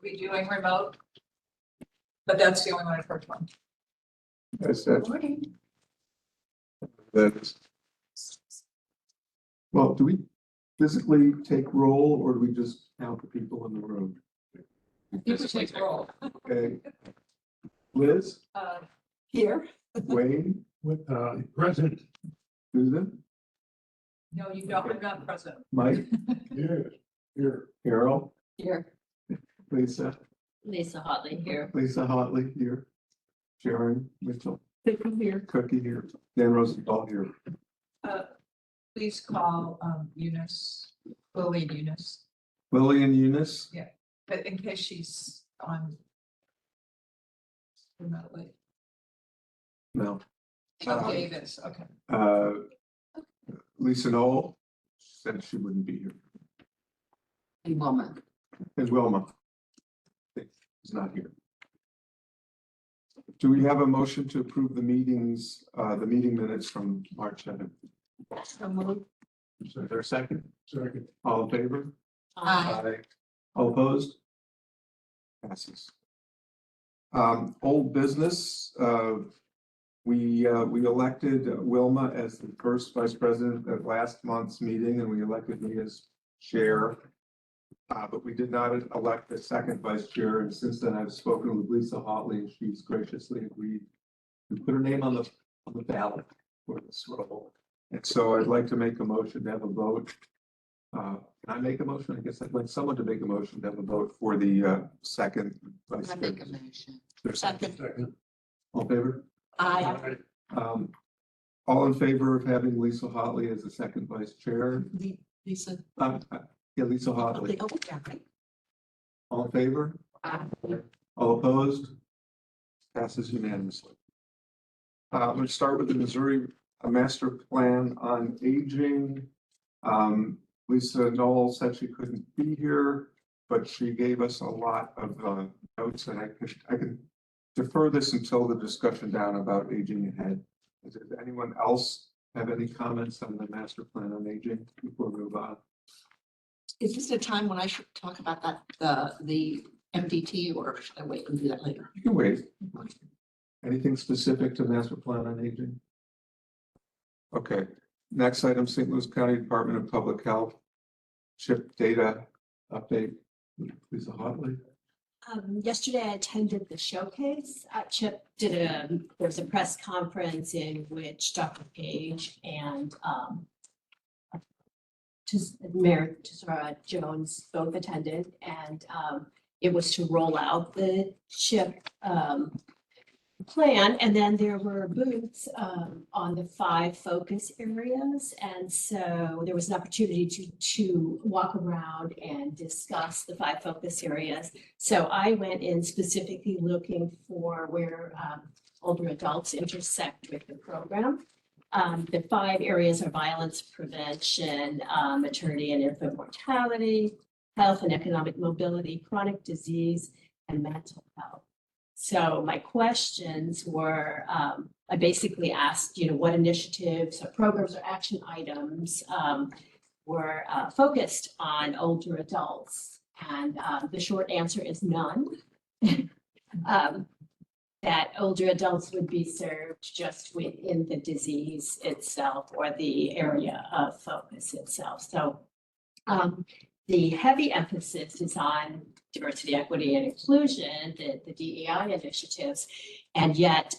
be doing remote. But that's the only one I've heard from. That's it. That's, well, do we physically take roll or do we just count the people in the room? People take roll. Okay. Liz, Here. Wayne, Present. Susan, No, you don't, I'm not present. Mike, Yes. Here. Carol, Here, Lisa, Lisa Hotley here. Lisa Hotley here, Sharon Mitchell, Here. Cookie here, Dan Rosenthal here. Please call Eunice, Lily and Eunice, Lillian Eunice, but in case she's on. Remotely. no. Oh, Davis, okay. Lisa Knoll said she wouldn't be here. And Wilma. And Wilma is not here. Do we have a motion to approve the meetings, the meeting minutes from March 7th? So moved. Is there a second? Second. All in favor? Aye. All opposed? Passes. Old business, we elected Wilma as the first vice president at last month's meeting, and we elected me as chair. But we did not elect the second vice chair, and since then I've spoken with Lisa Hotley, and she's graciously agreed to put her name on the ballot for this role. And so I'd like to make a motion to have a vote. Can I make a motion? I guess I'd like someone to make a motion to have a vote for the second vice I chair. make a motion. There's a second. Second. All in favor? I, All in favor of having Lisa Hotley as the second vice chair? Lisa. Yeah, Lisa Hotley. Oh, yeah, right. All in favor? All opposed? Passes unanimously. I'm going to start with the Missouri Master Plan on Aging. Lisa Knoll said she couldn't be here, but she gave us a lot of notes, and I can defer this until the discussion down about aging ahead. Does anyone else have any comments on the Master Plan on Aging before we move on? Is this a time when I should talk about that, the MDT, or should I wait and do that later? You can wait. Anything specific to Master Plan on Aging? Okay, next item, St. Louis County Department of Public Health. CHIP data update, Lisa Hotley. Yesterday I attended the showcase. CHIP there was a press conference in which Dr. Page and Mayor Tesora Jones both attended, and it was to roll out the CHIP plan, and then there were booths on the 5 focus areas, and so there was an opportunity to walk around and discuss the 5 focus areas. So I went in specifically looking for where older adults intersect with the program. The 5 areas are violence prevention, maternity and infant mortality, health and economic mobility, chronic disease, and mental health. So my questions were, I basically asked, what initiatives or programs or action items were focused on older adults. And the short answer is none. That older adults would be served just within the disease itself or the area of focus itself. So the heavy emphasis is on diversity, equity, and inclusion, the DEI initiatives, and yet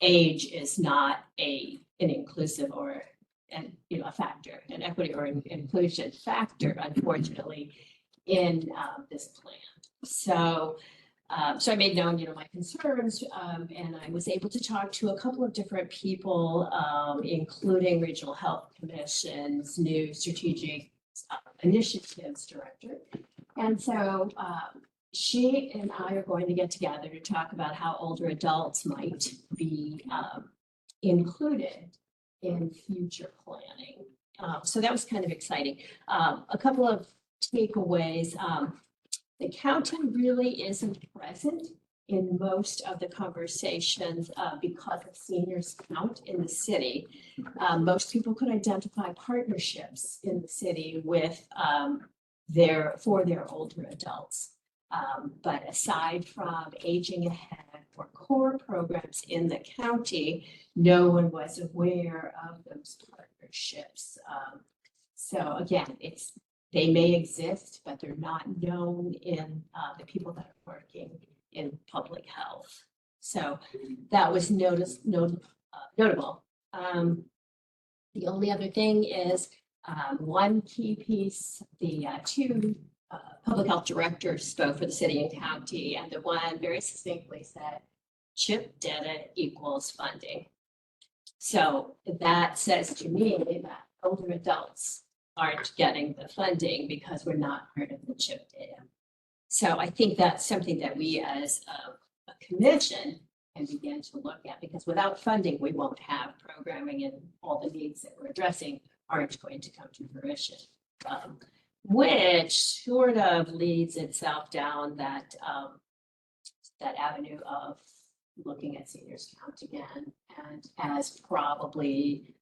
age is not an inclusive or a factor, an equity or an inclusion factor, unfortunately, in this plan. So I made known, my concerns, and I was able to talk to a couple of different people, including Regional Health Commission's new strategic initiatives director. And so she and I are going to get together to talk about how older adults might be included in future planning. So that was kind of exciting. A couple of takeaways. The county really isn't present in most of the conversations because of seniors count in the city. Most people could identify partnerships in the city with for their older adults. But aside from aging ahead or core programs in the county, no one was aware of those partnerships. So again, they may exist, but they're not known in the people that are working in public health. So that was notable. The only other thing is one key piece, the two public health directors spoke for the city and county, and the one very succinctly said, CHIP data equals funding. So that says to me that older adults aren't getting the funding because we're not part of the CHIP data. So I think that's something that we as a commission can begin to look at, because without funding, we won't have programming, and all the needs that we're addressing aren't going to come to fruition. Which sort of leads itself down that avenue of looking at seniors count again, and as possibly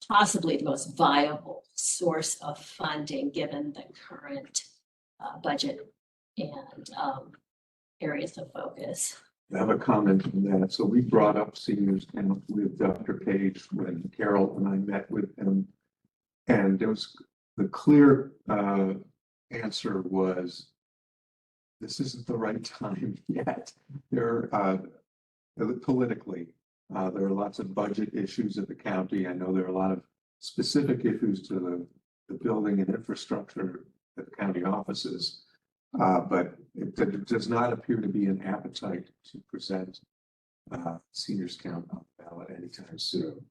the most viable source of funding given the current budget and areas of focus. I have a comment on that. So we brought up seniors count with Dr. Page when Carol and I met with him. And there was the clear answer was, this isn't the right time yet. Politically, there are lots of budget issues at the county. I know there are a lot of specific issues to the building and infrastructure at the county offices. But it does not appear to be an appetite to present seniors count on the ballot anytime soon.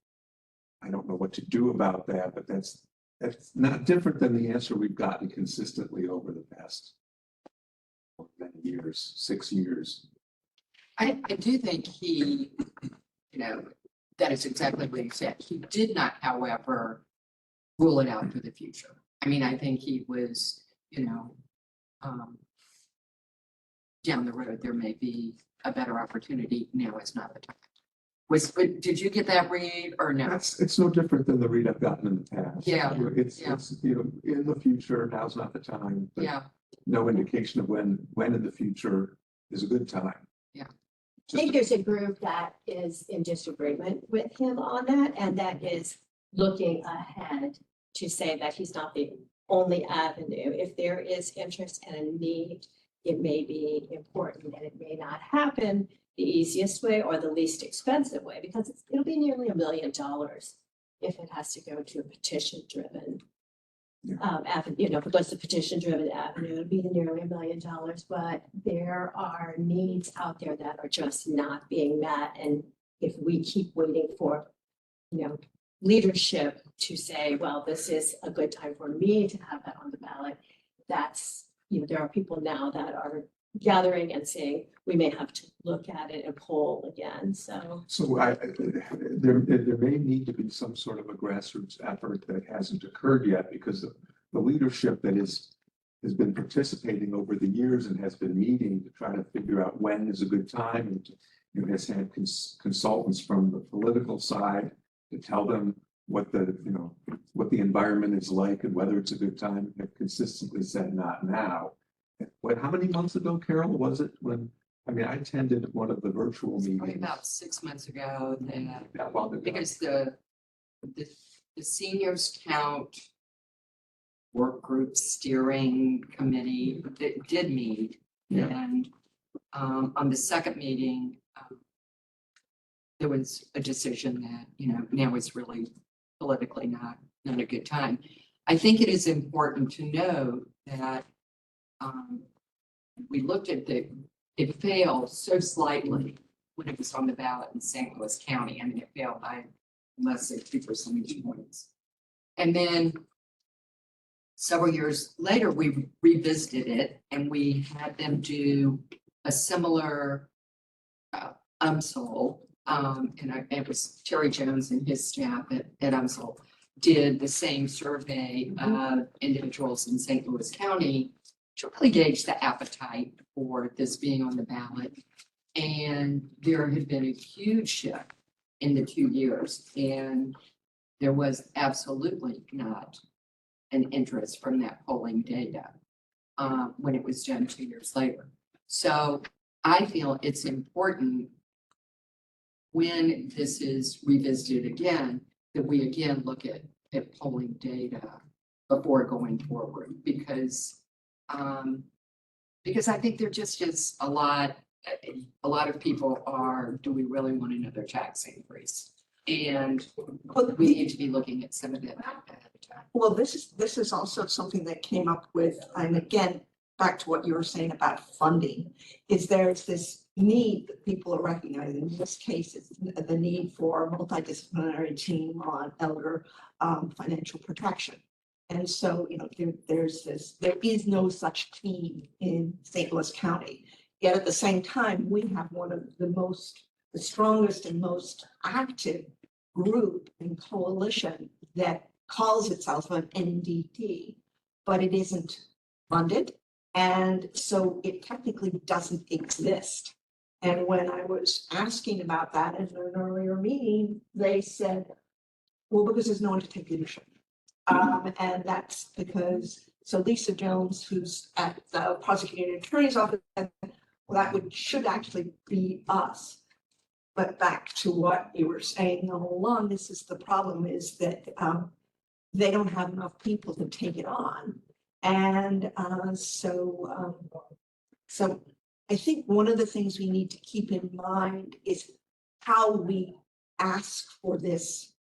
I don't know what to do about that, but that's not different than the answer we've gotten consistently over the past many years, 6 years. I do think he, that is exactly what he said. He did not, however, rule it out for the future. I mean, I think he was, down the road, there may be a better opportunity. Now is not the time. Did you get that read or no? It's no different than the read I've gotten in the past. Yeah. It's in the future, now's not the time. But Yeah, no indication of when in the future is a good time. Yeah. I think there's a group that is in disagreement with him on that, and that is looking ahead to say that he's not the only avenue. If there is interest and a need, it may be important, and it may not happen the easiest way or the least expensive way, because it'll be nearly $1 million if it has to go to a petition-driven avenue. If it goes to petition-driven avenue, it'll be nearly $1 million. But there are needs out there that are just not being met, and if we keep waiting for, leadership to say, well, this is a good time for me to have that on the ballot, that's, there are people now that are gathering and saying we may have to look at it and poll again. So There may need to be some sort of a grassroots effort that hasn't occurred yet, because the leadership that has been participating over the years and has been meeting to try to figure out when is a good time, and has had consultants from the political side to tell them what the environment is like and whether it's a good time, have consistently said not now. How many months ago, Carol, was it when, I attended one of the virtual probably meetings. about 6 months ago. That long ago. Because the seniors count work group steering committee that did meet. Yeah. And on the second meeting, there was a decision that, now is really politically not a good time. I think it is important to know that we looked at it failed so slightly when it was on the ballot in St. Louis County. It failed by less than 2 percentage points. And then several years later, we revisited it and we had them do a similar UMSL. It was Terry Jones and his staff at UMSL did the same survey of individuals in St. Louis County to really gauge the appetite for this being on the ballot. And there had been a huge shift in the 2 years, and there was absolutely not an interest from that polling data when it was done 2 years later. So I feel it's important when this is revisited again, that we again look at polling data before going forward, because I think there just is a lot of people are, do we really want another tax increase? And we need to be looking at some of that ahead of time. Well, this is also something that came up with, and again, back to what you were saying about funding, is there's this need that people are recognizing. In this case, it's the need for a multidisciplinary team on elder financial protection. And so, there is no such team in St. Louis County. Yet at the same time, we have one of the strongest and most active group and coalition that calls itself an NDT, but it isn't funded. And so it technically doesn't exist. And when I was asking about that in an earlier meeting, they said, well, because there's no one to take leadership. And that's because, so Lisa Jones, who's at the prosecuting attorney's office, said, well, that should actually be us. But back to what you were saying all along, this is the problem, is that they don't have enough people to take it on. And so I think one of the things we need to keep in mind is how we ask for this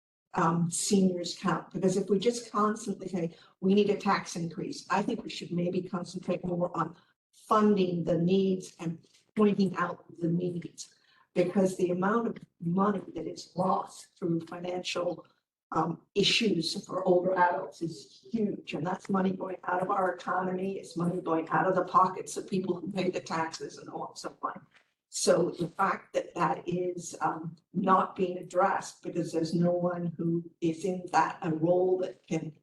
seniors count. Because if we just constantly say, we need a tax increase, I think we should maybe concentrate more on funding the needs and pointing out the needs. Because the amount of money that is lost through financial issues for older adults is huge. And that's money going out of our economy. It's money going out of the pockets of people who pay the taxes and so on. So the fact that that is not being addressed because there's no one who is in a role that can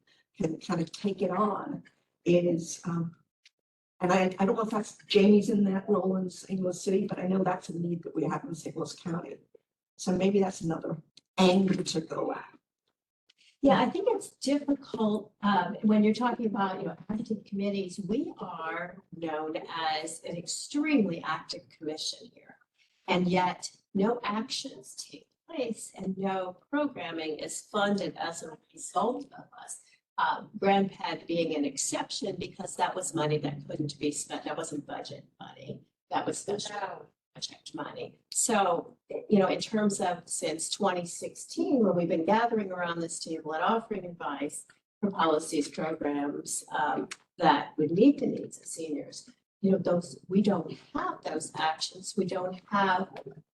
kind of take it on is, and I don't know if that's Jamie's in that role in St. Louis City, but I know that's a need that we have in St. Louis County. So maybe that's another angle to go at. Yeah, I think it's difficult when you're talking about, active committees. We are known as an extremely active commission here. And yet no actions take place and no programming is funded as a result of us. GrandPad being an exception because that was money that couldn't be spent. That wasn't budget money. That was special project money. So, in terms of since 2016, when we've been gathering around this table and offering advice for policies, programs that would meet the needs of seniors, we don't have those actions. We don't have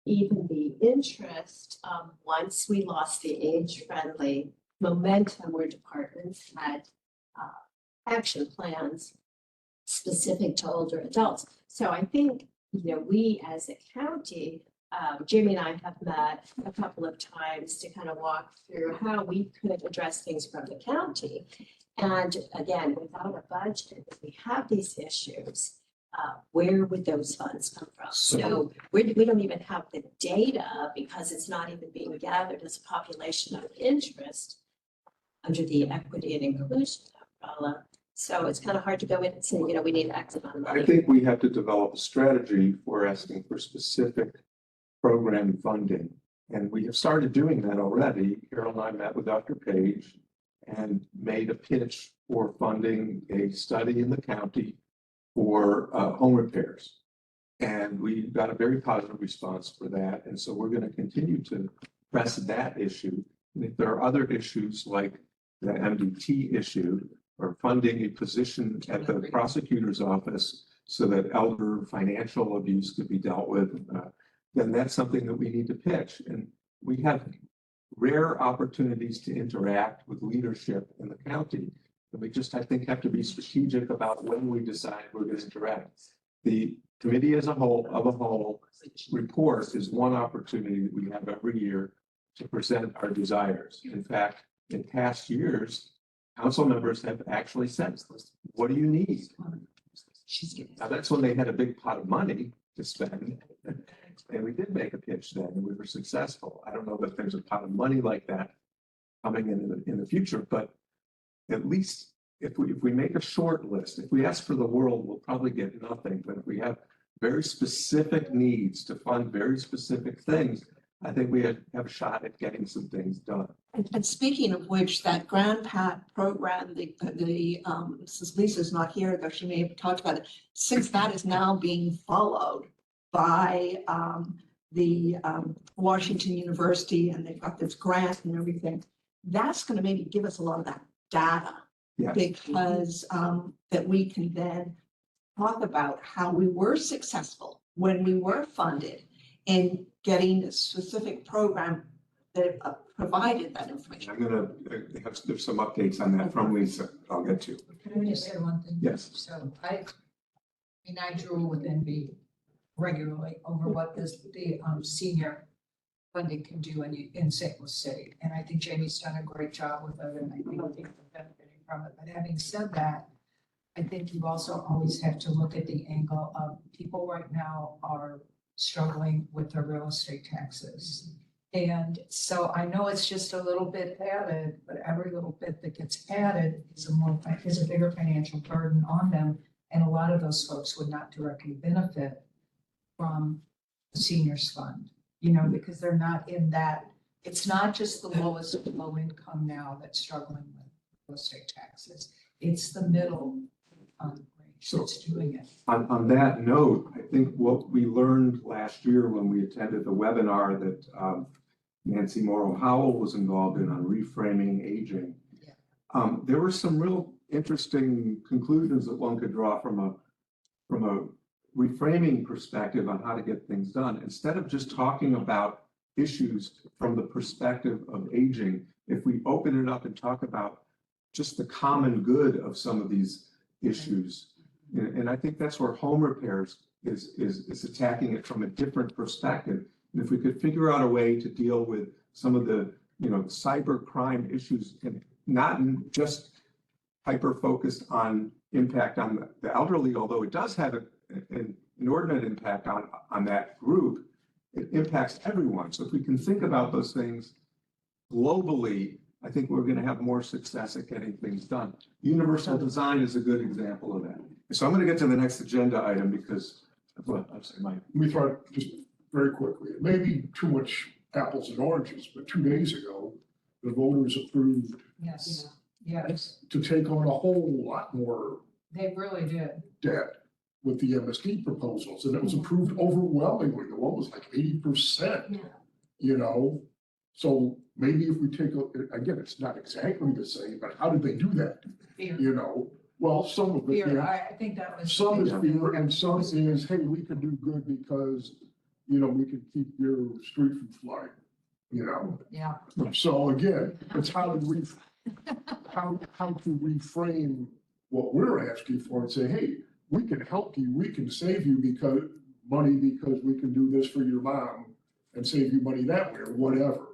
even the interest. Once we lost the age-friendly momentum where departments had action plans specific to older adults. So I think, we as a county, Jamie and I have met a couple of times to kind of walk through how we could address things from the county. And again, without a budget, if we have these issues, where would those funds come from? So we don't even have the data because it's not even being gathered as a population of interest under the equity and inclusion umbrella. So it's kind of hard to go in and say, we need X amount of money. I think we have to develop a strategy for asking for specific program funding. And we have started doing that already. Carol and I met with Dr. Page and made a pitch for funding a study in the county for home repairs. And we got a very positive response for that. And so we're going to continue to press that issue. And if there are other issues like the MDT issue, or funding a position at the prosecutor's office so that elder financial abuse could be dealt with, then that's something that we need to pitch. And we have rare opportunities to interact with leadership in the county. And we just, I think, have to be strategic about when we decide we're going to interact. The committee as a whole report is one opportunity that we have every year to present our desires. In fact, in past years, council members have actually said, what do you need? Now that's when they had a big pot of money to spend. And we did make a pitch then and we were successful. I don't know that there's a pot of money like that coming in the future, but at least if we make a short list, if we ask for the world, we'll probably get nothing. But if we have very specific needs to fund very specific things, I think we have a shot at getting some things done. And speaking of which, that GrandPAT program, since Lisa's not here, though she may have talked about it, since that is now being followed by the Washington University, and they've got this grant and everything, that's gonna maybe give us a lot of that data. Yes. Because that we can then talk about how we were successful when we were funded in getting a specific program that provided that information. I'm gonna there's some updates on that from Lisa, I'll get to. Can I just say one thing? Yes. So I drool with envy regularly over what the senior funding can do in St. Louis City. And I think Jamie's done a great job with it, and I think we're benefiting from it. But having said that, I think you also always have to look at the angle of people right now are struggling with their real estate taxes. And so I know it's just a little bit added, but every little bit that gets added is a bigger financial burden on them. And a lot of those folks would not directly benefit from the seniors fund, because they're not in that. It's not just the lowest low income now that's struggling with real estate taxes. It's the middle range that's doing it. On that note, I think what we learned last year when we attended the webinar that Nancy Morrow Howell was involved in on reframing aging, there were some real interesting conclusions that one could draw from a reframing perspective on how to get things done. Instead of just talking about issues from the perspective of aging, if we open it up and talk about just the common good of some of these issues, and I think that's where home repairs is attacking it from a different perspective. And if we could figure out a way to deal with some of the cyber crime issues, and not just hyper focused on impact on the elderly, although it does have an inordinate impact on that group, it impacts everyone. So if we can think about those things globally, I think we're going to have more success at getting things done. Universal design is a good example of that. So I'm going to get to the next agenda item because, well, I'm sorry, Mike. Let me try just very quickly. It may be too much apples and oranges, but 2 days ago, the voters approved Yes, yes, to take on a whole lot more they really did. debt with the MSD proposals, and it was approved overwhelmingly. The one was like 80%, So maybe if we take, again, it's not exactly the same, but how did they do that? Fear, Well, some of it, fear, I think that was. some is fear and some is, hey, we can do good because, we can keep your street from flooding, Yeah, So again, it's how to how to reframe what we're asking for and say, hey, we can help you, we can save you because we can do this for your mom and save you money that way or whatever,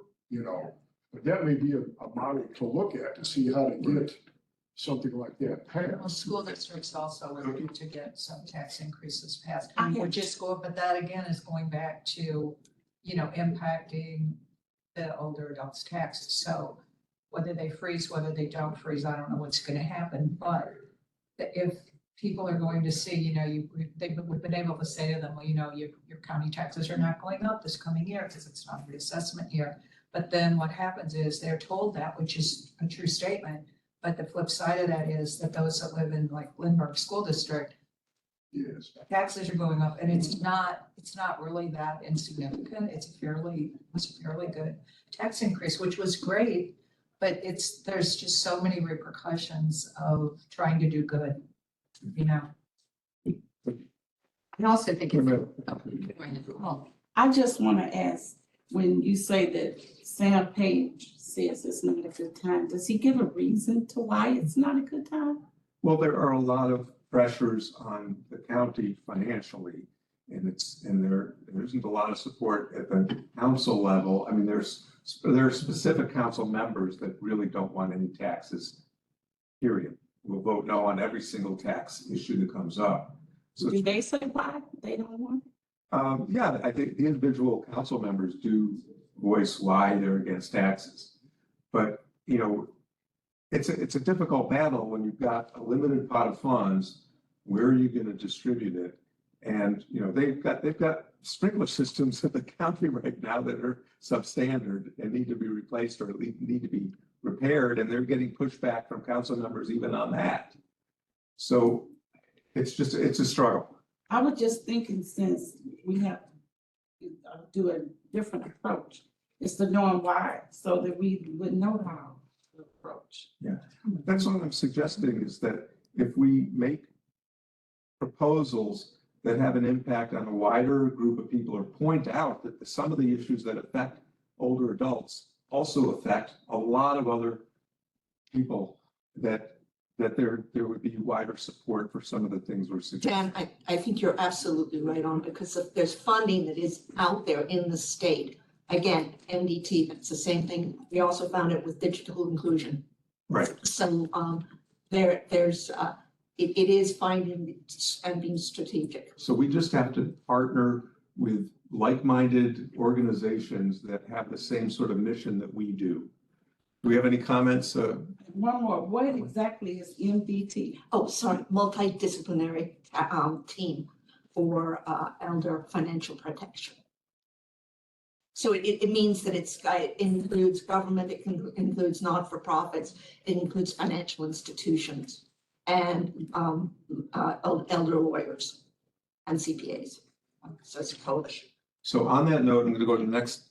But that may be a model to look at to see how to get something like that well, passed. school districts also were looking to get some tax increases passed. I And we're have- just going, but that again is going back to, impacting the older adults' taxes. So whether they freeze, whether they don't freeze, I don't know what's gonna happen, but if people are going to see, we've been able to say to them, well, your county taxes are not going up this coming year because it's not a reassessment year. But then what happens is they're told that, which is a true statement. But the flip side of that is that those that live in like Lindbergh School District, Yes. taxes are going up, and it's not really that insignificant. It's was a fairly good tax increase, which was great. But there's just so many repercussions of trying to do good, I also think it's. I just want to ask, when you say that Sam Page says it's not a good time, does he give a reason to why it's not a good time? Well, there are a lot of pressures on the county financially, and there isn't a lot of support at the council level. I mean, there are specific council members that really don't want any taxes, period. Will vote no on every single tax issue that comes up. So, Do they say why they don't want it? yeah, I think the individual council members do voice why they're against taxes. But, it's a difficult battle when you've got a limited pot of funds. Where are you going to distribute it? And, they've got sprinkler systems in the county right now that are substandard and need to be replaced or at least need to be repaired, and they're getting pushback from council members even on that. So it's a struggle. I was just thinking, since we have to do a different approach, it's to knowing why, so that we would know how to approach. That's what I'm suggesting, is that if we make proposals that have an impact on a wider group of people, or point out that some of the issues that affect older adults also affect a lot of other people, that there would be wider support for some of the things we're suggesting. Dan, I think you're absolutely right on, because if there's funding that is out there in the state, again, MDT, that's the same thing. We also found it with digital inclusion. Right. So, there's, it is finding and being strategic. So we just have to partner with like-minded organizations that have the same sort of mission that we do. Do we have any comments? One more, what exactly is MDT? Oh, sorry, multidisciplinary, team for, elder financial protection. So it means that it includes government, it includes not-for-profits, it includes financial institutions, and elder lawyers and CPAs. So it's a coalition. So on that note, I'm going to go to the next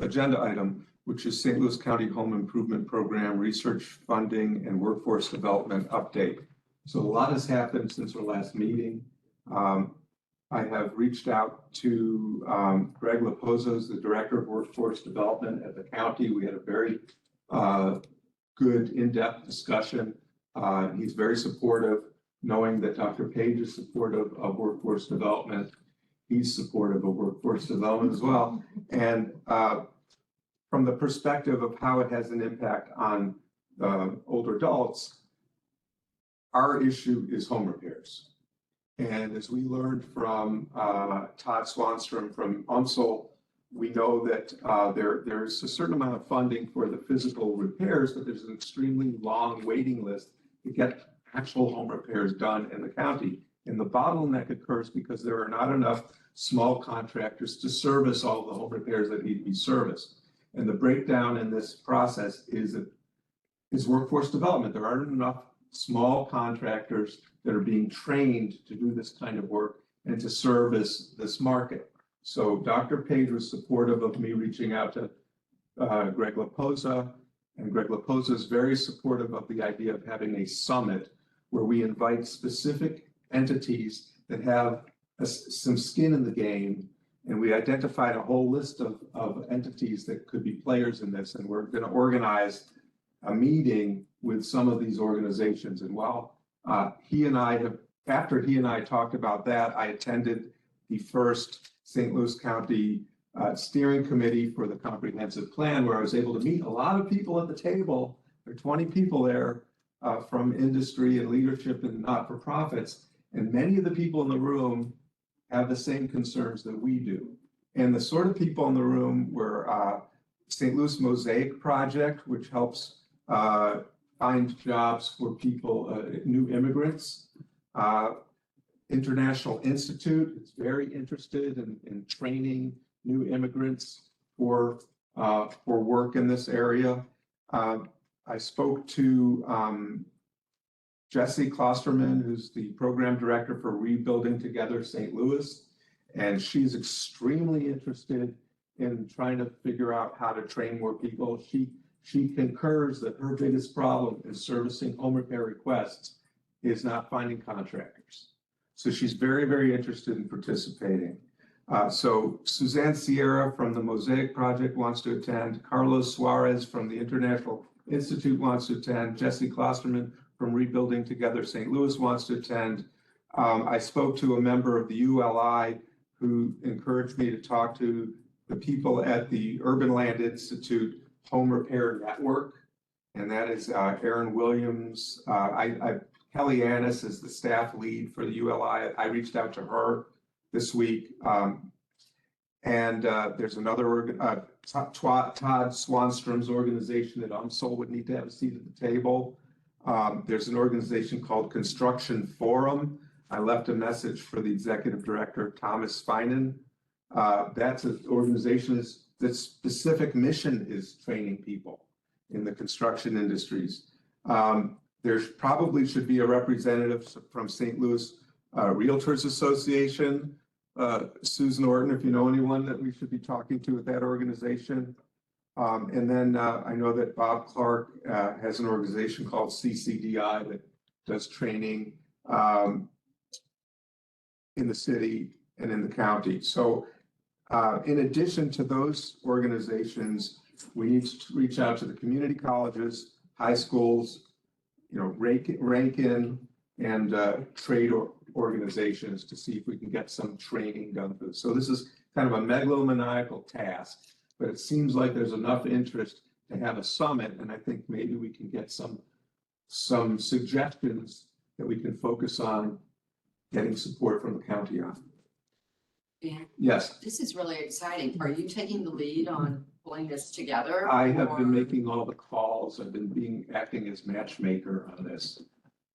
agenda item, which is St. Louis County Home Improvement Program Research Funding and Workforce Development Update. So a lot has happened since our last meeting. I have reached out to Greg Leposa, the Director of Workforce Development at the county. We had a very good in-depth discussion. He's very supportive, knowing that Dr. Page is supportive of workforce development. He's supportive of workforce development as well. And from the perspective of how it has an impact on older adults, our issue is home repairs. And as we learned from Todd Swanstrom from UNSL, we know that there's a certain amount of funding for the physical repairs, but there's an extremely long waiting list to get actual home repairs done in the county. And the bottleneck occurs because there are not enough small contractors to service all the home repairs that need to be serviced. And the breakdown in this process is workforce development. There aren't enough small contractors that are being trained to do this kind of work and to service this market. So Dr. Page was supportive of me reaching out to Greg Leposa, and Greg Leposa is very supportive of the idea of having a summit where we invite specific entities that have some skin in the game. And we identified a whole list of entities that could be players in this. And we're going to organize a meeting with some of these organizations. And while after he and I talked about that, I attended the first St. Louis County steering committee for the comprehensive plan, where I was able to meet a lot of people at the table. There are 20 people there from industry and leadership and not-for-profits. And many of the people in the room have the same concerns that we do. And the sort of people in the room were St. Louis Mosaic Project, which helps find jobs for people, new immigrants. International Institute is very interested in training new immigrants for work in this area. I spoke to Jessie Klosterman, who's the program director for Rebuilding Together St. Louis, and she's extremely interested in trying to figure out how to train more people. She concurs that her biggest problem in servicing home repair requests is not finding contractors. So she's very, very interested in participating. So Suzanne Sierra from the Mosaic Project wants to attend. Carlos Suarez from the International Institute wants to attend. Jessie Klosterman from Rebuilding Together St. Louis wants to attend. I spoke to a member of the ULI who encouraged me to talk to the people at the Urban Land Institute Home Repair Network, and that is Erin Williams. Kelly Annis is the staff lead for the ULI. I reached out to her this week. And there's another, Todd Swanstrom's organization at UMSL would need to have a seat at the table. There's an organization called Construction Forum. I left a message for the executive director, Thomas Finan. That's an organization that's specific mission is training people in the construction industries. There's probably should be a representative from St. Louis Realtors Association. Susan Orton, if you know anyone that we should be talking to at that organization. And then I know that Bob Clark has an organization called CCDI that does training in the city and in the county. So in addition to those organizations, we need to reach out to the community colleges, high schools, Rankin and trade organizations to see if we can get some training done for this. So this is kind of a megalomaniacal task, but it seems like there's enough interest to have a summit, and I think maybe we can get some suggestions that we can focus on getting support from the county on. Dan, Yes, this is really exciting. Are you taking the lead on pulling this together? I have been or- making all the calls. I've been acting as matchmaker on this.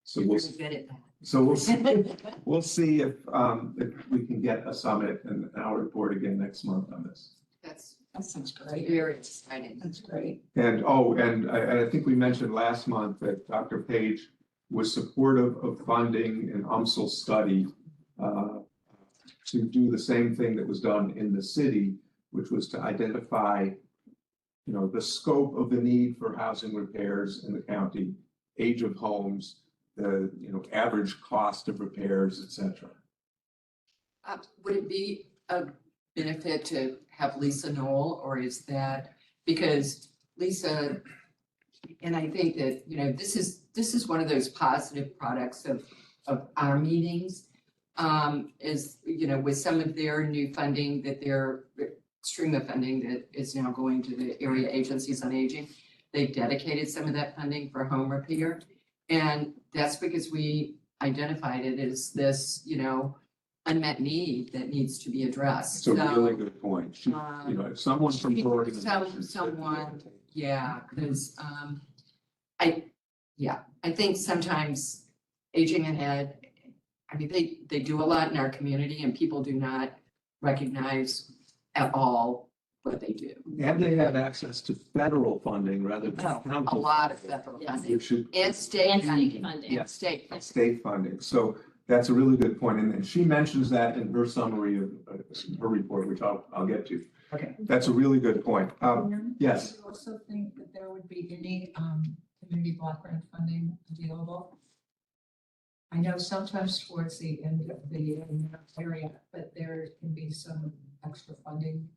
So You're we'll, really good at that. so we'll see if we can get a summit, and I'll report again next month on this. That sounds great. Very exciting. That's great. And, and I think we mentioned last month that Dr. Page was supportive of funding an UMSL study to do the same thing that was done in the city, which was to identify, the scope of the need for housing repairs in the county, age of homes, the, average cost of repairs, et cetera. Would it be a benefit to have Lisa Knoll, or is that, because Lisa, and I think that, this is one of those positive products of our meetings, is, with some of their new funding that they're, stream of funding that is now going to the area agencies on aging, they've dedicated some of that funding for home repair. And that's because we identified it as this, unmet need that needs to be addressed. It's a So, really good point. She, if someone from her organization. someone, yeah, because, I think sometimes aging ahead, I mean, they do a lot in our community and people do not recognize at all what they do. And they have access to federal funding rather than A county. lot of federal Yes. funding Which should. and state And state funding. funding. Yeah. And state. funding. State funding. So that's a really good point. And she mentions that in her summary of her report, which I'll get to. Okay. That's a really good point. Yes. Do you also think that there would be any community block grant funding available? I know sometimes towards the end of the area, but there can be some extra funding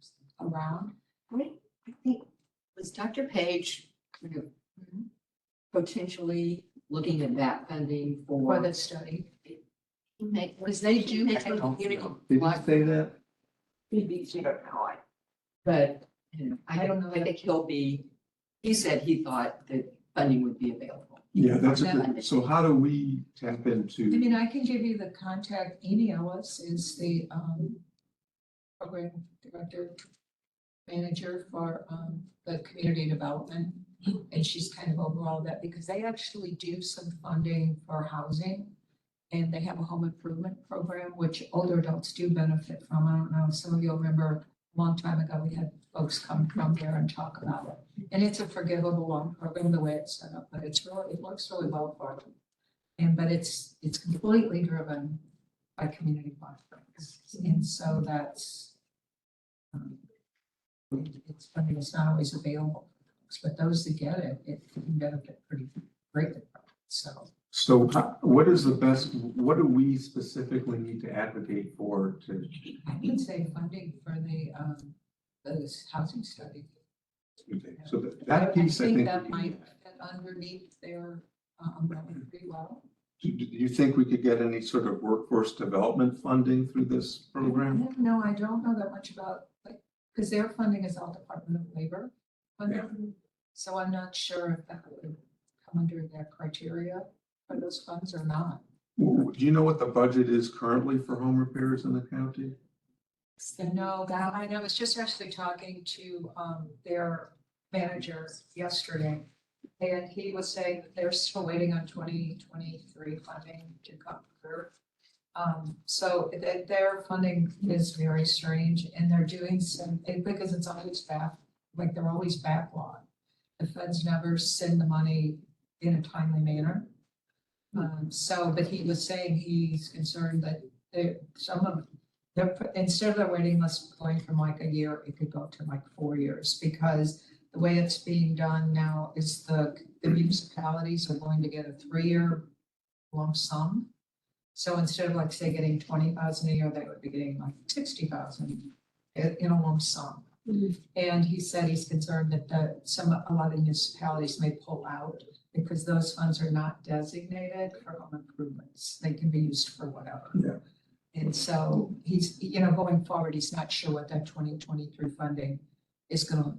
around. I think, was Dr. Page kind of potentially looking at that funding For for? the study. Because they do I have a don't community know. Did you block. say that? But, I don't know I think he said he thought that funding would be available. Yeah, that's a Yeah. good, so how do we tap I into? mean, I can give you the contact. Amy Ellis is the program director, manager for the community development. And she's kind of overall that because they actually do some funding for housing. And they have a home improvement program, which older adults do benefit from. I don't know, some of you will remember a long time ago, we had folks come from there and talk about it. And it's a forgivable loan program, the way it's set up, but it works really well for them. But it's completely driven by community block grants. And so that's, it's funding is not always available, but those that get it, it can benefit pretty greatly from it. So What is the best, what do we specifically need to advocate for to? I would say funding for the housing study. So that piece, I think. that we might can- fit underneath their umbrella pretty well. Do you think we could get any sort of workforce development funding through this program? No, I don't know that much about, because their funding is all Department of Labor funding. So I'm not sure if that would come under their criteria for those funds or not. Do you know what the budget is currently for home repairs in the county? No, that, I was just actually talking to their manager yesterday. And he was saying that they're still waiting on 2023 funding to come through. So their funding is very strange and they're doing some, because it's always like they're always backlogged. The feds never send the money in a timely manner. So, but he was saying he's concerned that some of, instead of the waiting list going from like a year, it could go to like 4 years, because the way it's being done now is the municipalities are going to get a 3-year lump sum. So instead of like, say, getting 20,000 a year, they would be getting like 60,000 in a lump sum. And he said he's concerned that a lot of municipalities may pull out because those funds are not designated for home improvements. They can be used for whatever. Yeah. And so he's, going forward, he's not sure what that 2023 funding is gonna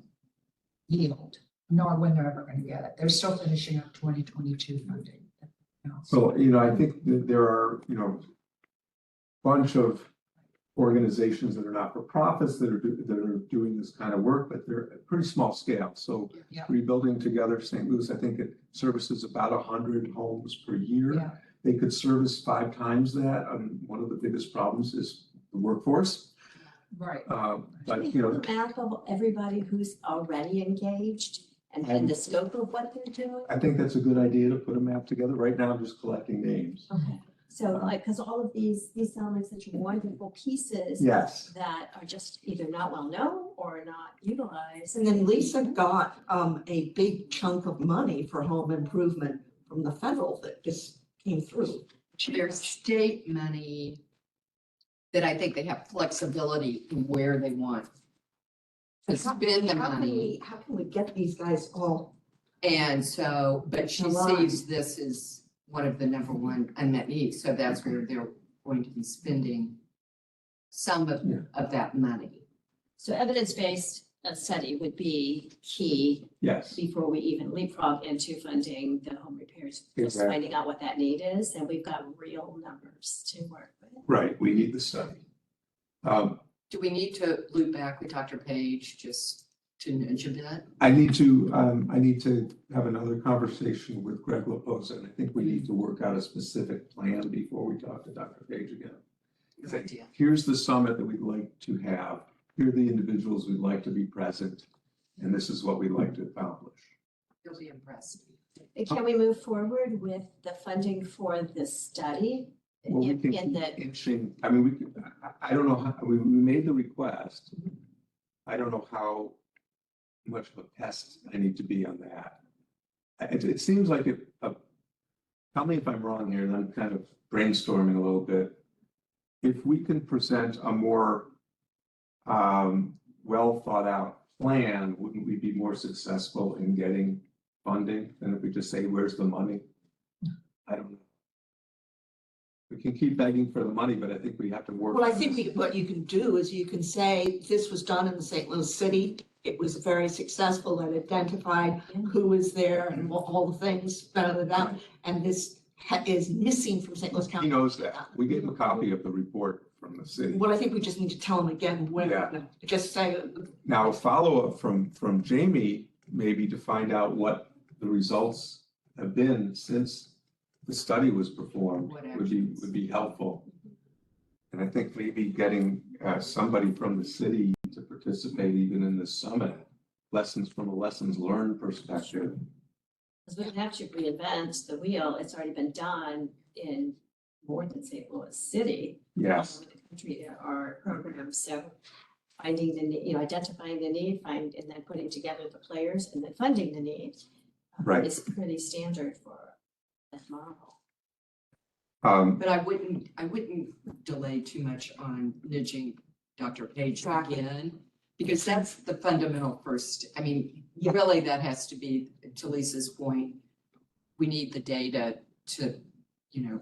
yield, nor when they're ever gonna get it. They're still finishing up 2022 funding. So, I think that there are, bunch of organizations that are not for profits that are doing this kind of work, but they're at pretty small scale. So Yeah. Rebuilding Together St. Louis, I think it services about 100 homes per year. Yeah. They could service 5 times that. One of the biggest problems is the workforce. Right. But, A map of everybody who's already engaged and the scope of what they're doing? I think that's a good idea to put a map together. Right now, I'm just collecting names. Okay, so like, because all of these sound like such wonderful pieces Yes. that are just either not well known or not utilized. And then Lisa got a big chunk of money for home improvement from the federal that just came through. There's state money that I think they have flexibility in where they want to spend the money. How can we get these guys all? And so, but she Aligned. sees this as one of the number one unmet needs, so that's where they're going to be spending some of that money. So evidence-based study would be key Yes. before we even leapfrog into funding the home repairs. Just Exactly. finding out what that need is, and we've got real numbers to work with. Right. We need the study. Do we need to loop back with Dr. Page just to nudge a bit? I need to have another conversation with Greg Laposa, and I think we need to work out a specific plan before we talk to Dr. Page again. Good idea. Here's the summit that we'd like to have. Here are the individuals we'd like to be present, and this is what we'd like to accomplish. You'll be impressed. And can we move forward with the funding for the study? Well, we In can in keep the, inching, I mean, I don't know how, we made the request. I don't know how much of a pest I need to be on that. It seems like tell me if I'm wrong here, and I'm kind of brainstorming a little bit. If we can present a more well thought out plan, wouldn't we be more successful in getting funding than if we just say, where's the money? I don't know. We can keep begging for the money, but I think we have to work. Well, I on think this. what you can do is you can say, this was done in the St. Louis City. It was very successful and identified who was there and all the things, and this is missing from St. Louis He County. knows that. We gave him a copy of the report from the city. Well, I think we just need to tell them again when, Yeah. just say, Now, a follow-up from Jamie, maybe to find out what the results have been since the study was performed What would be helpful. And I think maybe getting somebody from the city to participate even in the summit, from a lessons learned perspective. Because we don't have to reinvent the wheel. It's already been done in more than St. Louis City. Yes. All over the country, there are programs, so finding the need, identifying the need, and then putting together the players and then funding the need. Right. Is pretty standard for that model. But I wouldn't delay too much on nudging Dr. Page again, because that's the fundamental first. I mean, really, that has to be, to Lisa's point, we need the data to,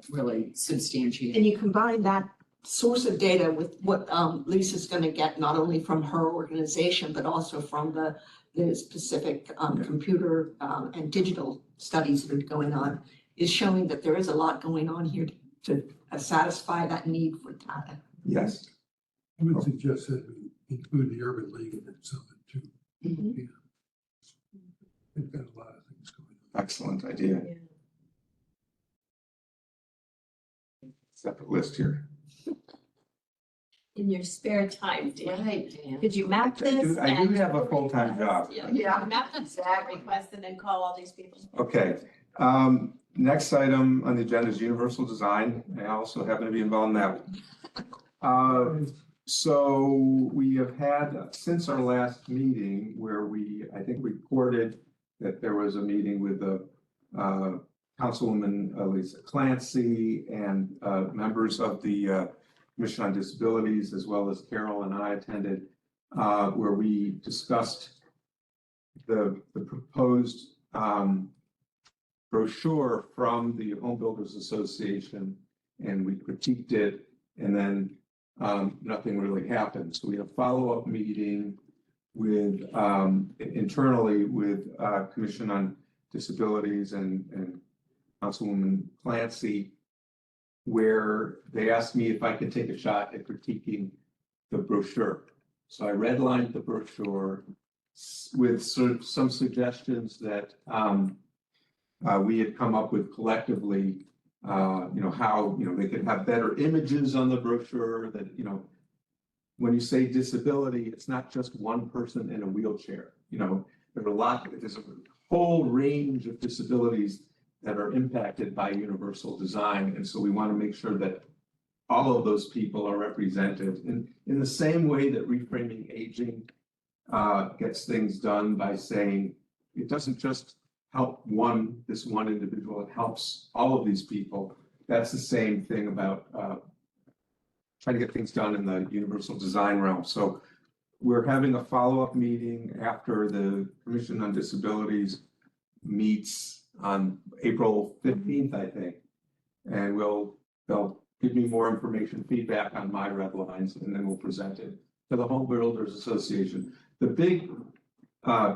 really substantiate. and you combine that source of data with what Lisa's gonna get, not only from her organization, but also from the specific computer and digital studies that are going on, is showing that there is a lot going on here to satisfy that need for data. Yes. I would suggest that we include the Urban League in that summit too. Mhm. Yeah. They've got a lot of things going on. Excellent idea. separate list here. In your spare time, Dan. Right, Dan. Could you map I this? do and have a full-time job. Yeah, map this, that request, and then call all these people. Okay, next item on the agenda is universal design. I also happen to be involved in that. So we have had, since our last meeting, where I think reported that there was a meeting with the Councilwoman Lisa Clancy and members of the Commission on Disabilities, as well as Carol and I attended, where we discussed the proposed brochure from the Home Builders Association, and we critiqued it, and then nothing really happened. So we had a follow-up meeting with internally with Commission on Disabilities and Councilwoman Clancy, where they asked me if I could take a shot at critiquing the brochure. So I redlined the brochure with some suggestions that we had come up with collectively, how, they could have better images on the brochure, that, when you say disability, it's not just one person in a wheelchair. There's a whole range of disabilities that are impacted by universal design. And so we want to make sure that all of those people are represented in the same way that reframing aging gets things done by saying it doesn't just help this one individual, it helps all of these people. That's the same thing about trying to get things done in the universal design realm. So we're having a follow-up meeting after the Commission on Disabilities meets on April 15th, I think. And they'll give me more information, feedback on my red lines, and then we'll present it to the Home Builders Association. The big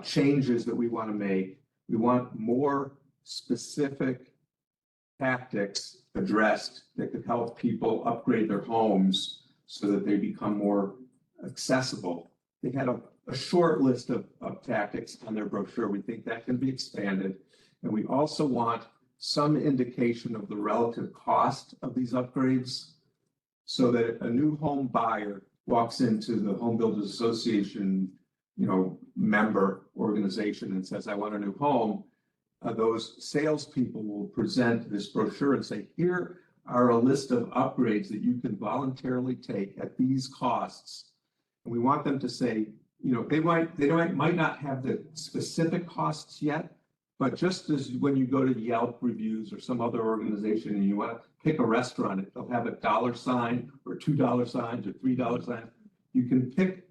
changes that we want to make, we want more specific tactics addressed that could help people upgrade their homes so that they become more accessible. They had a short list of tactics on their brochure. We think that can be expanded. And we also want some indication of the relative cost of these upgrades so that a new home buyer walks into the Home Builders Association, member organization and says, I want a new home. Those salespeople will present this brochure and say, here are a list of upgrades that you can voluntarily take at these costs. And we want them to say, they might not have the specific costs yet, but just as when you go to Yelp reviews or some other organization and you want to pick a restaurant, they'll have a $ sign or $2 signs or $3 signs. You can pick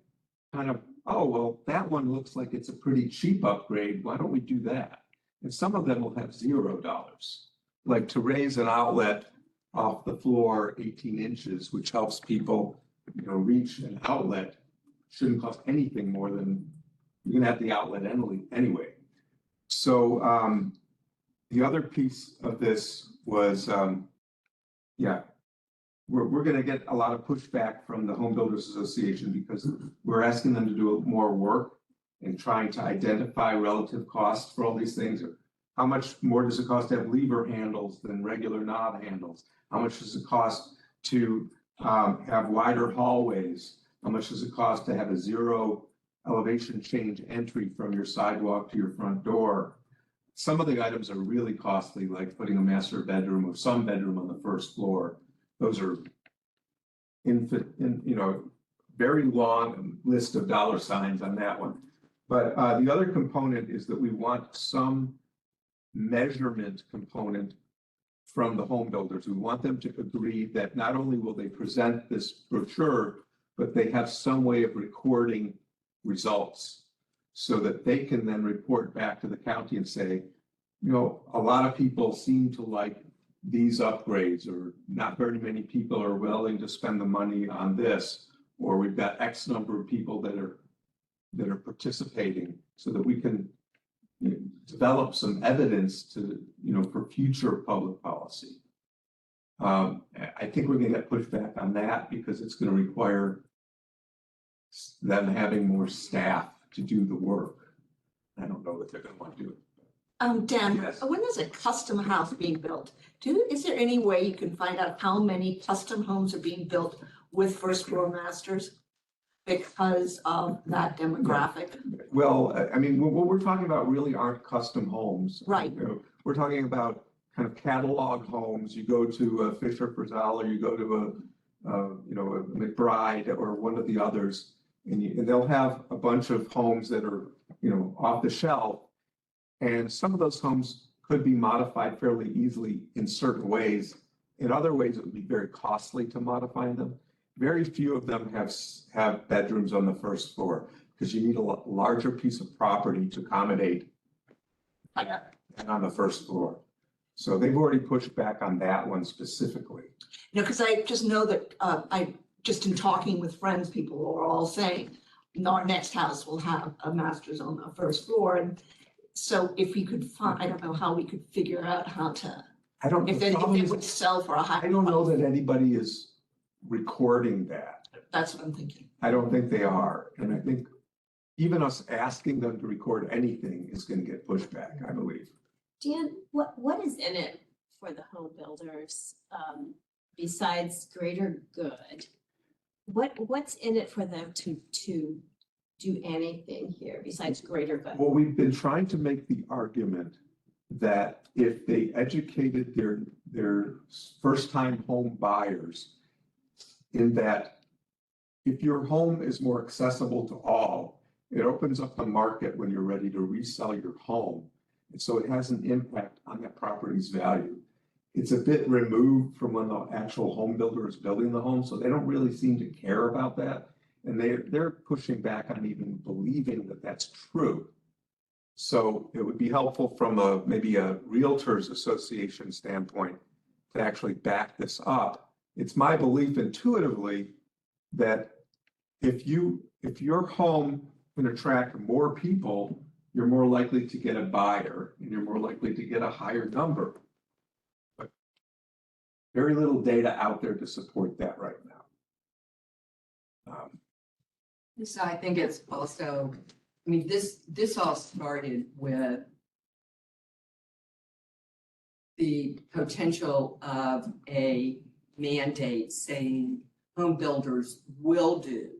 kind of, oh, well, that one looks like it's a pretty cheap upgrade. Why don't we do that? And some of them will have $0, like to raise an outlet off the floor 18 inches, which helps people, reach an outlet. Shouldn't cost anything more than you can have the outlet anyway. So the other piece of this was, we're going to get a lot of pushback from the Home Builders Association because we're asking them to do more work in trying to identify relative costs for all these things. How much more does it cost to have lever handles than regular knob handles? How much does it cost to have wider hallways? How much does it cost to have a 0 elevation change entry from your sidewalk to your front door? Some of the items are really costly, like putting a master bedroom or some bedroom on the first floor. Those are very long list of $ signs on that one. But the other component is that we want some measurement component from the home builders. We want them to agree that not only will they present this brochure, but they have some way of recording results so that they can then report back to the county and say, a lot of people seem to like these upgrades, or not very many people are willing to spend the money on this, or we've got X number of people that are participating, so that we can develop some evidence to, for future public policy. I think we're going to get pushback on that because it's going to require them having more staff to do the work. I don't know that they're going to want to do it. Dan, Yes. when there's a custom house being built, is there any way you can find out how many custom homes are being built with first floor masters? Because of that demographic? Well, I mean, what we're talking about really aren't custom homes. Right. You know, we're talking about kind of catalog homes. You go to Fisher Frizell, or you go to you know, a McBride or one of the others, and they'll have a bunch of homes that are, you know, off the shelf. And some of those homes could be modified fairly easily in certain ways. In other ways, it would be very costly to modify them. Very few of them have bedrooms on the first floor because you need a larger piece of property to accommodate that on the first floor. So they've already pushed back on that one specifically. You know, because I just know that, just in talking with friends, people are all saying, our next house will have a master's on the first floor. And so if we could find, I don't know how we could figure out how to, if they would sell for a higher. I don't know that anybody is recording that. That's what I'm thinking. I don't think they are. And I think even us asking them to record anything is going to get pushed back, I believe. Dan, what is in it for the home builders, besides greater good? What's in it for them to do anything here besides greater good? Well, we've been trying to make the argument that if they educated their first-time home buyers in that if your home is more accessible to all, it opens up the market when you're ready to resell your home. And so it has an impact on that property's value. It's a bit removed from when the actual home builder is building the home, so they don't really seem to care about that. And they're pushing back on even believing that that's true. So it would be helpful from maybe a realtors association standpoint to actually back this up. It's my belief intuitively that if your home can attract more people, you're more likely to get a buyer and you're more likely to get a higher number. But very little data out there to support that right now. So I think it's also, I mean, this all started with the potential of a mandate saying home builders will do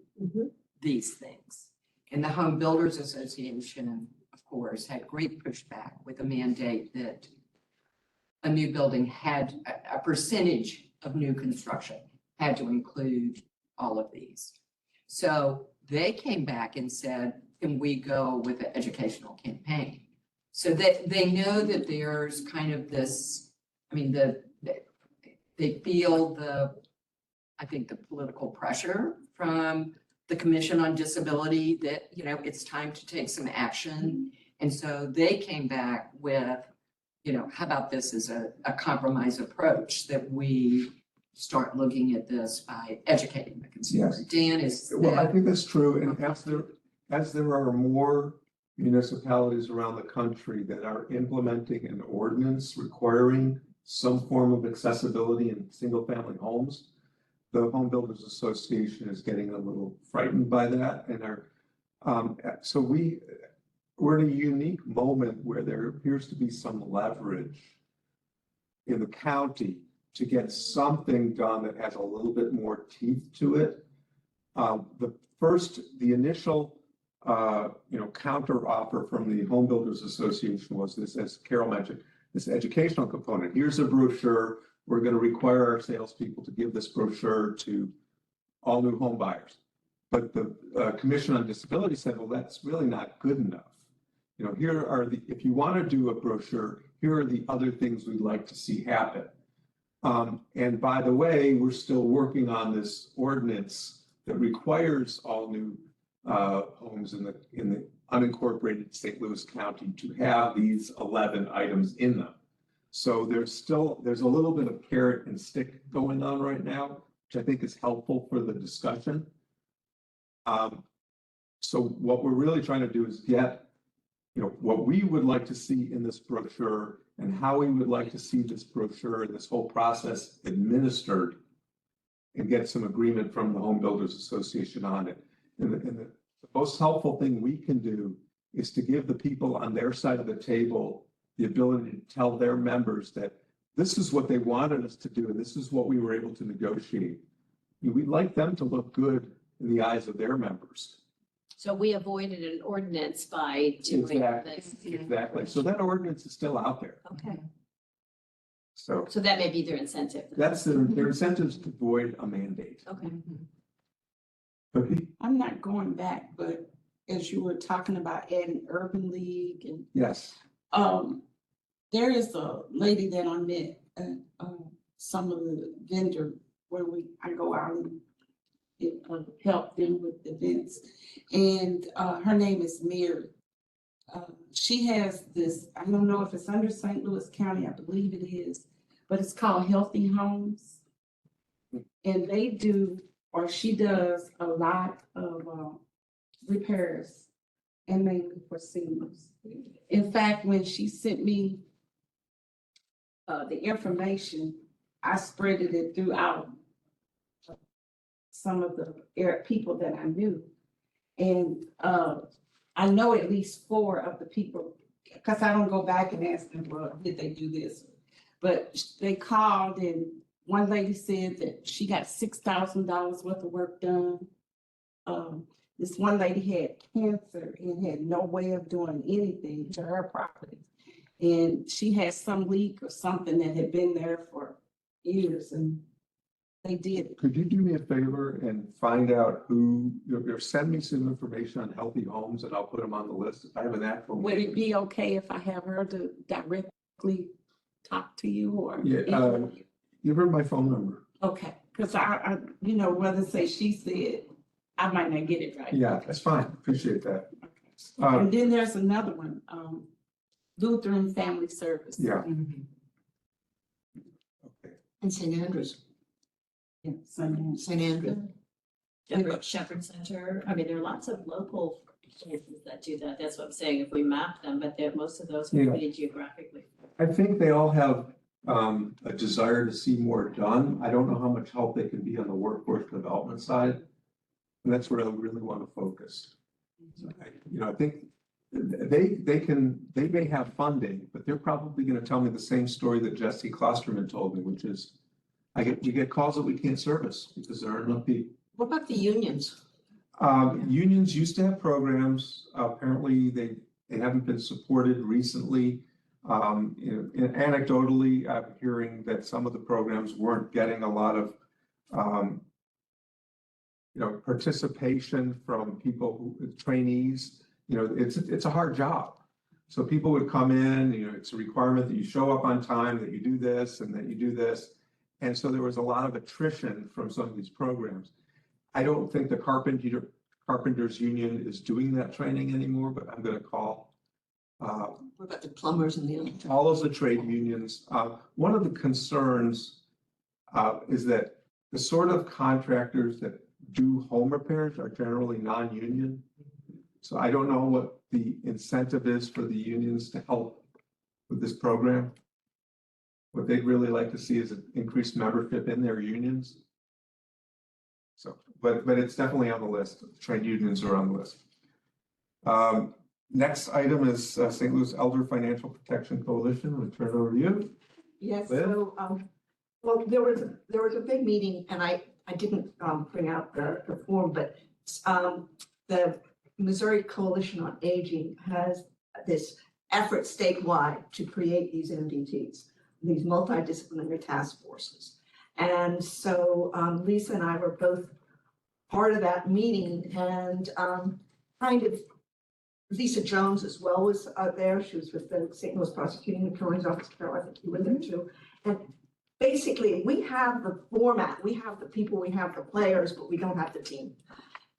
these things. And the Home Builders Association, of course, had great pushback with a mandate that a new building had a percentage of new construction had to include all of these. So they came back and said, can we go with an educational campaign? So that they know that there's kind of this, I mean, they feel I think the political pressure from the Commission on Disability that, you know, it's time to take some action. And so they came back with, you know, how about this as a compromise approach that we start looking at this by educating the consumer. Yes. Dan, is Well, I that, think that's true. And as there are more municipalities around the country that are implementing an ordinance requiring some form of accessibility in single-family homes, the Home Builders Association is getting a little frightened by that. And so we're in a unique moment where there appears to be some leverage in the county to get something done that has a little bit more teeth to it. The initial counter offer from the Home Builders Association was this, as Carol mentioned, this educational component. Here's a brochure. We're going to require our salespeople to give this brochure to all new home buyers. But the Commission on Disability said, well, that's really not good enough. You know, here are if you want to do a brochure, here are the other things we'd like to see happen. And by the way, we're still working on this ordinance that requires all new homes in the unincorporated St. Louis County to have these 11 items in them. So there's a little bit of carrot and stick going on right now, which I think is helpful for the discussion. So what we're really trying to do is get, you know, what we would like to see in this brochure and how we would like to see this brochure and this whole process administered, and get some agreement from the Home Builders Association on it. And the most helpful thing we can do is to give the people on their side of the table the ability to tell their members that this is what they wanted us to do, and this is what we were able to negotiate. We'd like them to look good in the eyes of their members. So we avoided an ordinance by doing Exactly. this. Exactly. So that ordinance is still out there. Okay, So so that may be their incentive. that's their incentives to avoid a mandate. Okay. But I'm not going back, but as you were talking about adding Urban League and, yes, there is a lady that I met at, some of the vendor where I go out and help them with events. And, her name is Mary. She has this, I don't know if it's under St. Louis County, I believe it is, but it's called Healthy Homes. And they do, or she does a lot of, repairs and mainly for seniors. In fact, when she sent me the information, I spreaded it throughout some of the people that I knew. And I know at least 4 of the people, because I don't go back and ask them, well, did they do this? But they called, and one lady said that she got $6,000 worth of work done. This one lady had cancer and had no way of doing anything to her property. And she had some leak or something that had been there for years, and they did it. could you do me a favor and find out who, or send me some information on Healthy Homes and I'll put them on the list. I have an actual. Would it be okay if I have her to directly talk to you or? Yeah, give her my phone number. Okay, because I, you know, whether say she said, I might not get it right. Yeah, that's fine. Appreciate that. And then there's another one, Lutheran Family Service. Yeah. Okay. And St. Andrews, Yeah, Sunday. St. Andrews. Shepherd Center, I mean, there are lots of local places that do that. That's what I'm saying, if we map them, but most of those are Yeah. pretty geographically. I think they all have a desire to see more done. I don't know how much help they can be on the workforce development side. And that's where I really want to focus. So I think they may have funding, but they're probably going to tell me the same story that Jesse Klosterman told me, which is we get calls that we can't service because there aren't enough people. What about the unions? Unions used to have programs. Apparently, they haven't been supported recently. Anecdotally, I'm hearing that some of the programs weren't getting a lot of, participation from people trainees. It's a hard job. So people would come in, it's a requirement that you show up on time, that you do this and that you do this. And so there was a lot of attrition from some of these programs. I don't think the Carpenters Union is doing that training anymore, but I'm going to call. What about the plumbers and the electricians? All of the trade unions. One of the concerns is that the sort of contractors that do home repairs are generally non-union. So I don't know what the incentive is for the unions to help with this program. What they'd really like to see is an increased membership in their unions. So, but it's definitely on the list. Trade unions are on the list. Next item is St. Louis Elder Financial Protection Coalition. We'll turn it over to you. Yes, Liz? so, well, there was a big meeting and I didn't bring out the form, but the Missouri Coalition on Aging has this effort statewide to create these MDTs, these multidisciplinary task forces. And so Lisa and I were both part of that meeting and kind of Lisa Jones as well was there. She was with the St. Louis Prosecuting Attorney's Office. Carol, I think you were there too. And basically we have the format, we have the people, we have the players, but we don't have the team.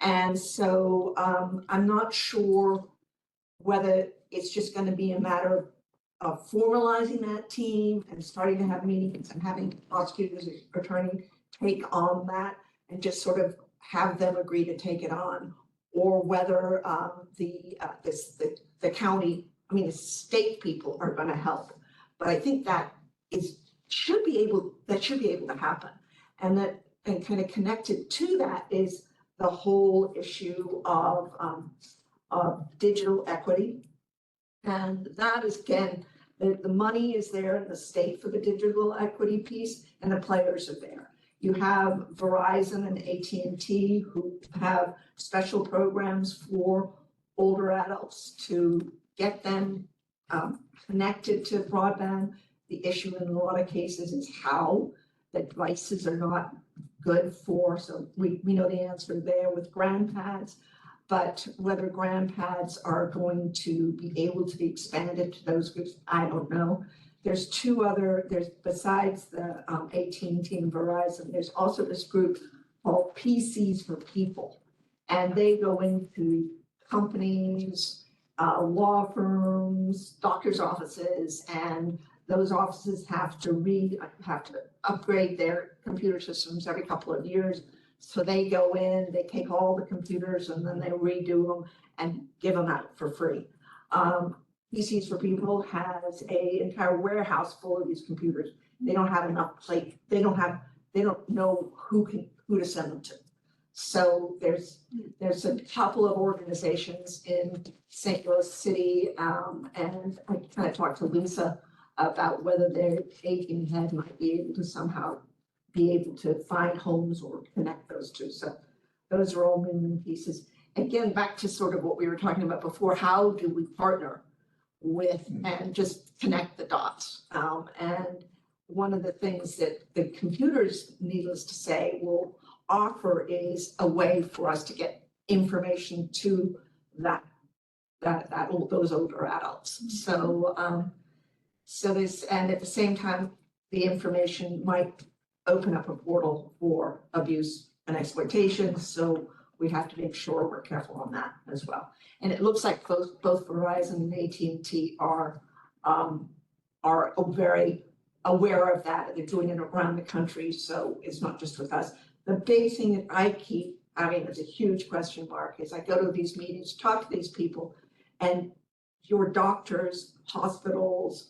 And so I'm not sure whether it's just going to be a matter of formalizing that team and starting to have meetings and having prosecutors attorney take on that and just sort of have them agree to take it on, or whether the county, the state people are going to help. But I think that should be able to happen, and kind of connected to that is the whole issue of digital equity, and that is again The money is there in the state for the digital equity piece, and the players are there. You have Verizon and AT&T who have special programs for older adults to get them connected to broadband. The issue in a lot of cases is how the devices are not good for, so we know the answer there with GrandPads. But whether GrandPads are going to be able to be expanded to those groups, I don't know. There's besides the AT&T and Verizon, there's also this group called PCs for People. And they go into companies, law firms, doctor's offices, and those offices have to upgrade their computer systems every couple of years. So they go in, they take all the computers and then they redo them and give them out for free. PCs for People has an entire warehouse full of these computers. They don't have enough plate. They don't know who to send them to. So there's a couple of organizations in St. Louis City, and I kind of talked to Lisa about whether their aging head might be able to somehow be able to find homes or connect those two. So those are all moving pieces. Again, back to sort of what we were talking about before, how do we partner with and just connect the dots? And one of the things that the computers, needless to say, will offer is a way for us to get information to those older adults. So and at the same time, the information might open up a portal for abuse and exploitation. So we have to make sure we're careful on that as well. And it looks like both Verizon and AT&T are very aware of that. They're doing it around the country, so it's not just with us. The big thing that I keep, it's a huge question mark, is I go to these meetings, talk to these people, and your doctors, hospitals,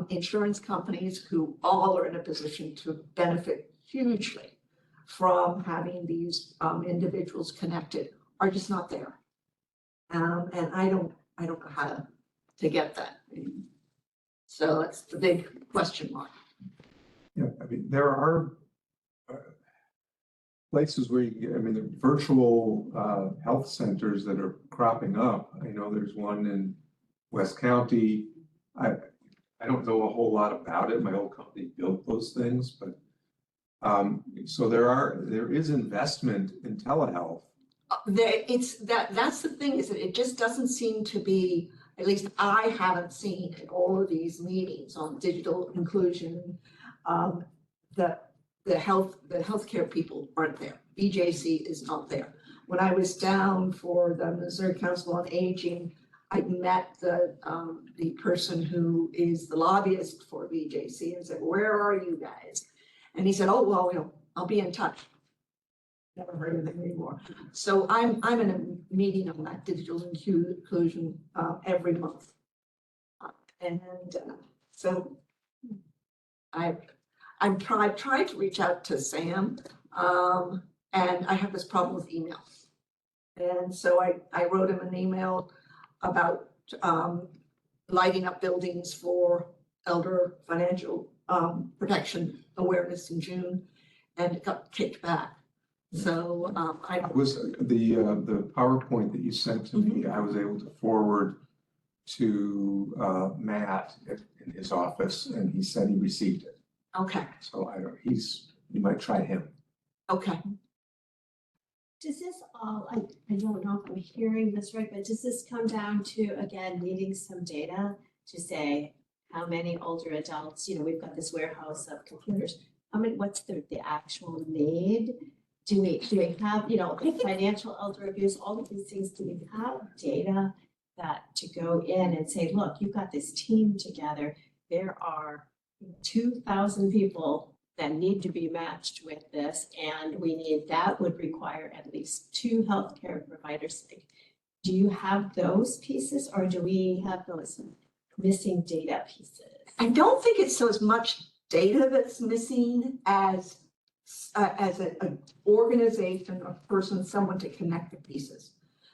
insurance companies who all are in a position to benefit hugely from having these individuals connected are just not there. And I don't know how to get that. So that's the big question mark. Yeah, I mean, there are places where the virtual health centers that are cropping up. I know there's one in West County. I don't know a whole lot about it. My old company built those things, but so there is investment in telehealth. That's the thing, is that it just doesn't seem to be, at least I haven't seen in all of these meetings on digital inclusion, the healthcare people aren't there. BJC is not there. When I was down for the Missouri Council on Aging, I met the person who is the lobbyist for BJC and said, "Where are you guys?" And he said, "Oh, well, I'll be in touch." Never heard of them anymore. So I'm in a meeting on that digital inclusion every month. And so I've tried to reach out to Sam, and I have this problem with email. And so I wrote him an email about lighting up buildings for elder financial protection awareness in June, and it got kicked back. So I was the PowerPoint that you sent to me, I was able to forward to Matt in his office, and he said he received it. Okay. So you might try him. Okay. Does this all, I don't know if I'm hearing this right, but does this come down to, again, needing some data to say how many older adults, we've got this warehouse of computers, what's the actual need? Do we have, financial elder abuse, all of these things, do we have data that to go in and say, look, you've got this team together, there are 2,000 people that need to be matched with this, and that would require at least 2 healthcare providers. Do you have those pieces, or do we have those missing data pieces? I don't think it's so as much data that's missing as an organization, a person, someone to connect the pieces.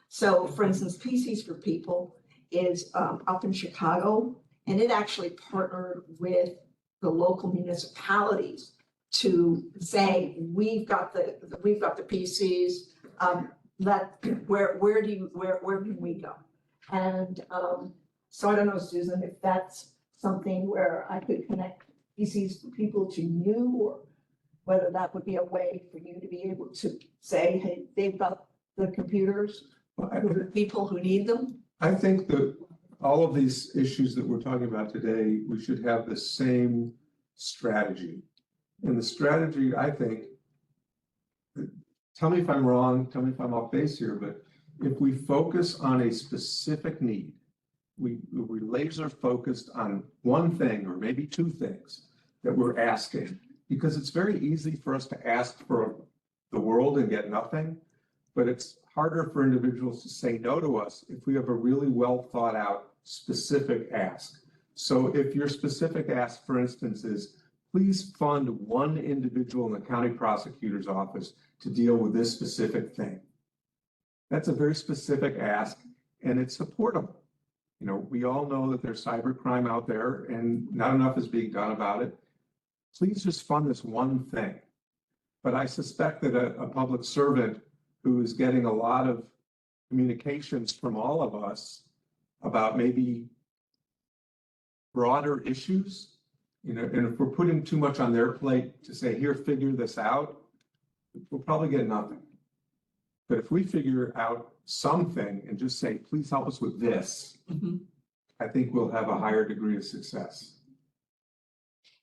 So for instance, PCs for People is up in Chicago, And it actually partnered with the local municipalities to say, we've got the PCs, where can we go? And, so I don't know, Susan, if that's something where I could connect PCs people to you, or whether that would be a way for you to be able to say, hey, they've got the computers, for the people who need them. I think that all of these issues that we're talking about today, we should have the same strategy. And the strategy, I think, tell me if I'm wrong, tell me if I'm off base here, but if we focus on a specific need, we laser focused on one thing or maybe two things that we're asking, because it's very easy for us to ask for the world and get nothing, but it's harder for individuals to say no to us if we have a really well thought out specific ask. So if your specific ask, for instance, is please fund one individual in the county prosecutor's office to deal with this specific thing. That's a very specific ask, and it's supportable. You know, we all know that there's cybercrime out there and not enough is being done about it. Please just fund this one thing. But I suspect that a public servant who is getting a lot of communications from all of us about maybe broader issues, you know, and if we're putting too much on their plate to say, here, figure this out, we'll probably get nothing. But if we figure out something and just say, please help us with this, I think we'll have a higher degree of success.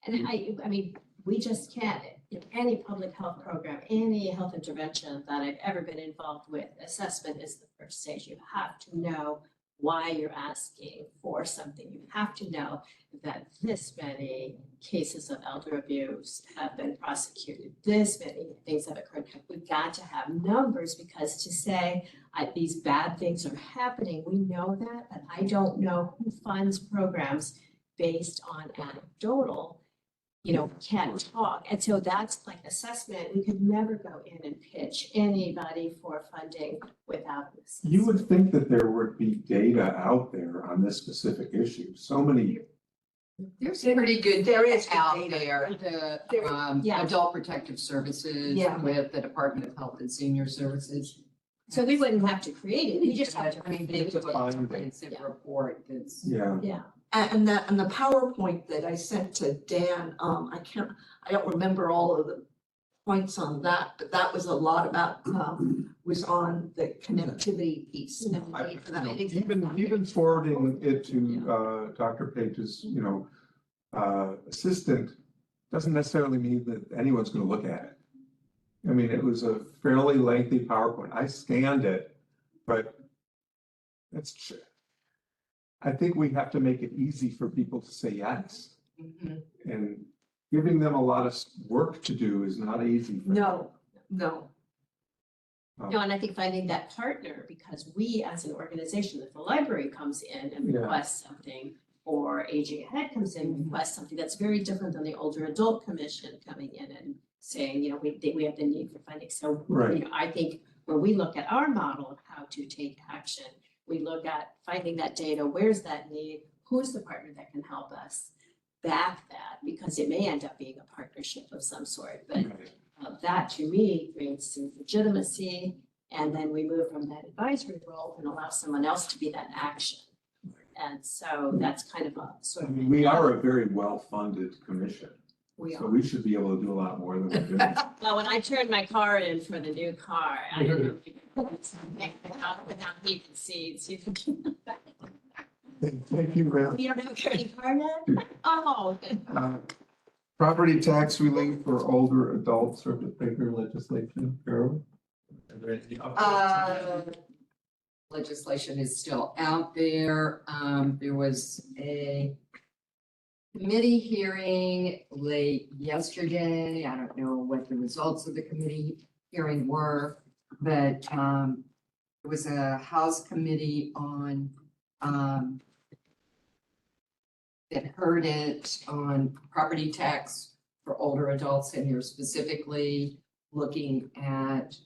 And I mean, we just can't, in any public health program, any health intervention that I've ever been involved with, assessment is the first stage. You have to know why you're asking for something. You have to know that this many cases of elder abuse have been prosecuted, this many things have occurred. We've got to have numbers, because to say these bad things are happening, we know that, but I don't know who funds programs based on anecdotal, you know, can't talk. And so that's like assessment. We could never go in and pitch anybody for funding without an assessment. You would think that there would be data out there on this specific issue. So many. There's pretty good There is good out data. there, There- yeah. Adult Protective Services Yeah. with the Department of Health and Senior Services. So we wouldn't have to create it. We just have to. I mean, they do a Find it. comprehensive Yeah. report that's. Yeah. Yeah. And the PowerPoint that I sent to Dan, I don't remember all of the points on that, but that was a lot about, was on the connectivity piece. and the need for that. You know, even forwarding it to Dr. Page's, you know, assistant doesn't necessarily mean that anyone's going to look at it. I mean, it was a fairly lengthy PowerPoint. I scanned it, but that's. I think we have to make it easy for people to say yes, Mhm. and giving them a lot of work to do is not easy. for them. No. No, and I think finding that partner, because we as an organization, if the library comes in and Yeah. requests something, or Aging Ahead comes in and requests something, that's very different than the Older Adult Commission coming in and saying, you know, we have the need for funding. So, Right. you know, I think when we look at our model of how to take action, we look at finding that data, where's that need, who's the partner that can help us back that, because it may end up being a partnership of some sort, but Right. that to me brings some legitimacy, and then we move from that advisory role and allow someone else to be that action. And so that's kind of a sort I of. mean, we are a very well-funded commission, We so are. we should be able to do a lot more than we're doing. Well, when I turned my car in for the new car, I didn't know if you could without heated seats. You Thank you, ma'am. don't have a clean car yet? Oh. Property tax relief for older adult circuit breaker legislation, Carol? Are there any updates? Legislation is still out there. There was a committee hearing late yesterday. I don't know what the results of the committee hearing were, but there was a House committee on that heard it on property tax for older adults, and you're specifically looking at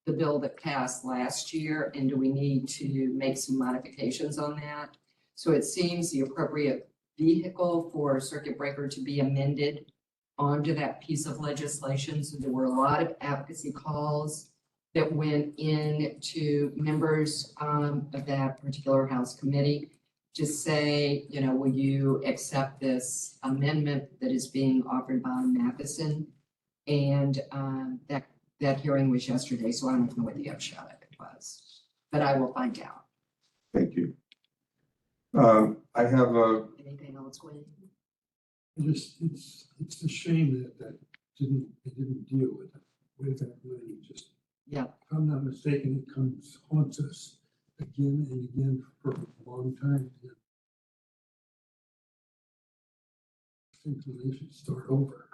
the bill that passed last year, and do we need to make some modifications on that? So it seems the appropriate vehicle for circuit breaker to be amended onto that piece of legislation. So there were a lot of advocacy calls that went in to members of that particular House committee to say, you know, will you accept this amendment that is being offered by Matheson? And that hearing was yesterday, so I don't know what the upshot of it was, but I will find out. Thank you. I have Anything else, Gwen? It's a shame that they didn't deal with it, with that money, just. Yeah. If I'm not mistaken, it haunts us again and again for a long time. I think they should start over.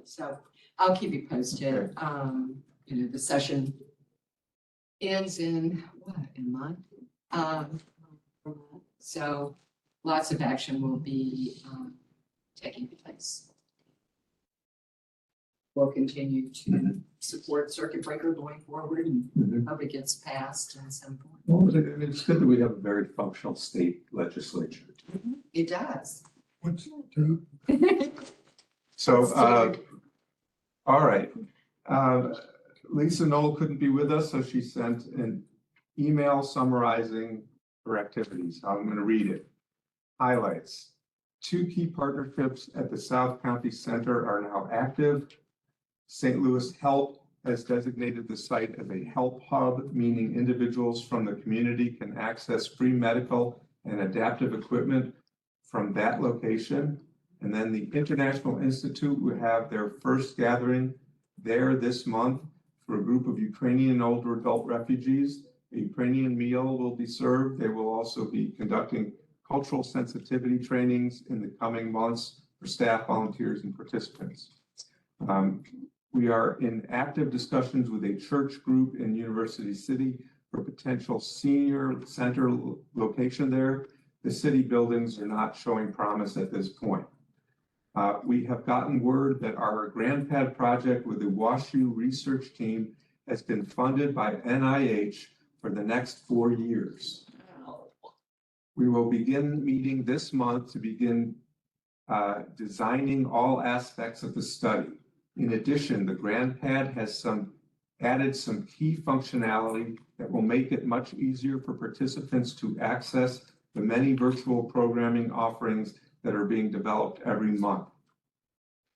So I'll keep you posted. You know, the session ends in what, a month? So lots of action will be taking place. We'll continue to support circuit breaker going forward and hope it gets passed at some point. well, it's good that we have a very functional state legislature. It does. What's the So, all right. Lisa Knoll couldn't be with us, so she sent an email summarizing her activities. I'm going to read it. Highlights. 2 key partnerships at the South County Center are now active. St. Louis Health has designated the site as a health hub, meaning individuals from the community can access free medical and adaptive equipment from that location. And then the International Institute will have their first gathering there this month for a group of Ukrainian older adult refugees. A Ukrainian meal will be served. They will also be conducting cultural sensitivity trainings in the coming months for staff, volunteers, and participants. We are in active discussions with a church group in University City for potential senior center location there. The city buildings are not showing promise at this point. We have gotten word that our GrandPad project with the WashU research team has been funded by NIH for the next 4 years. We will begin meeting this month to begin designing all aspects of the study. In addition, the GrandPad has added some key functionality that will make it much easier for participants to access the many virtual programming offerings that are being developed every month.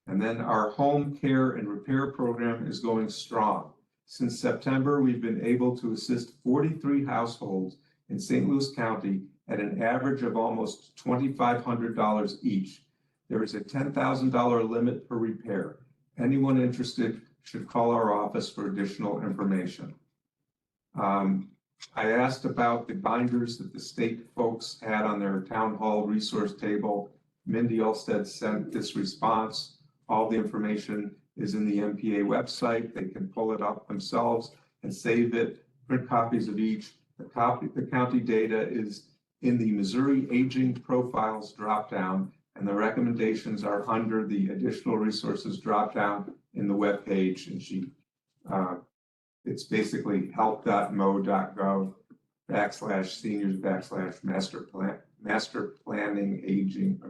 And then our home care and repair program is going strong. Since September, we've been able to assist 43 households in St. Louis County at an average of almost $2,500 each. There is a $10,000 limit per repair. Anyone interested should call our office for additional information. I asked about the binders that the state folks had on their town hall resource table. Mindy Olstead sent this response. All the information is in the MPA website. They can pull it up themselves and save it, print copies of each. The county data is in the Missouri Aging Profiles dropdown, and the recommendations are under the additional resources dropdown in the web page. And it's basically health.mo.gov/seniors/master planning aging.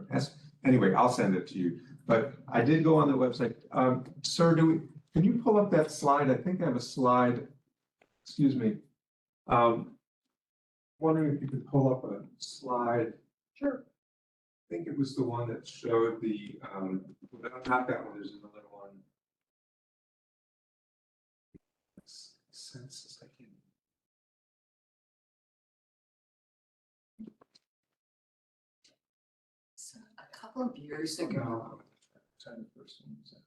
Anyway, I'll send it to you. But I did go on the website. Sir, can you pull up that slide? I think I have a slide. Excuse me. Wondering if you could pull up a slide. Sure. I think it was the one that showed the, not that one, there's another one. Census, I can't. So a couple of years ago,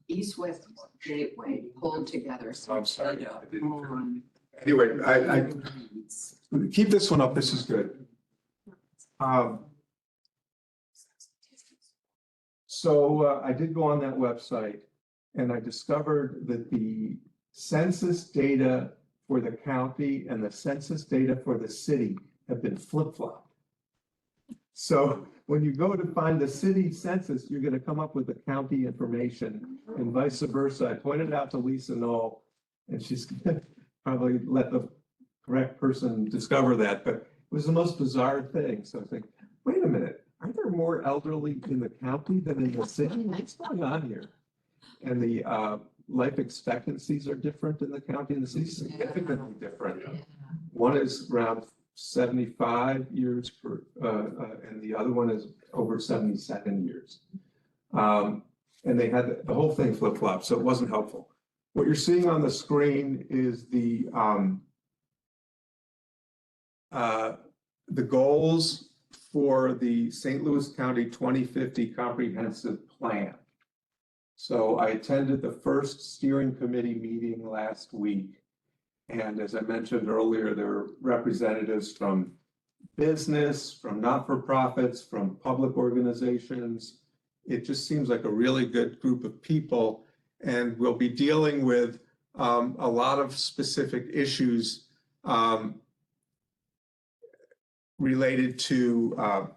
East West Gateway pulled together some I'm sorry, data I didn't- on Anyway, I keep this one up. This is good. So I did go on that website and I discovered that the census data for the county and the census data for the city have been flip-flopped. So when you go to find the city census, you're going to come up with the county information and vice versa. I pointed out to Lisa Knoll, and she's going to probably let the correct person discover that, but it was the most bizarre thing. So I think, wait a a minute, aren't there more elderly in the county than in the city? What's going on here? And the life expectancies are different in the county and the city, significantly different. One is around 75 years for, and the other one is over 77 years. And they had the whole thing flip-flop, so it wasn't helpful. What you're seeing on the screen is the goals for the St. Louis County 2050 Comprehensive Plan. So I attended the first steering committee meeting last week. And as I mentioned earlier, there are representatives from business, from not-for-profits, from public organizations. It just seems like a really good group of people. And we'll be dealing with a lot of specific issues related to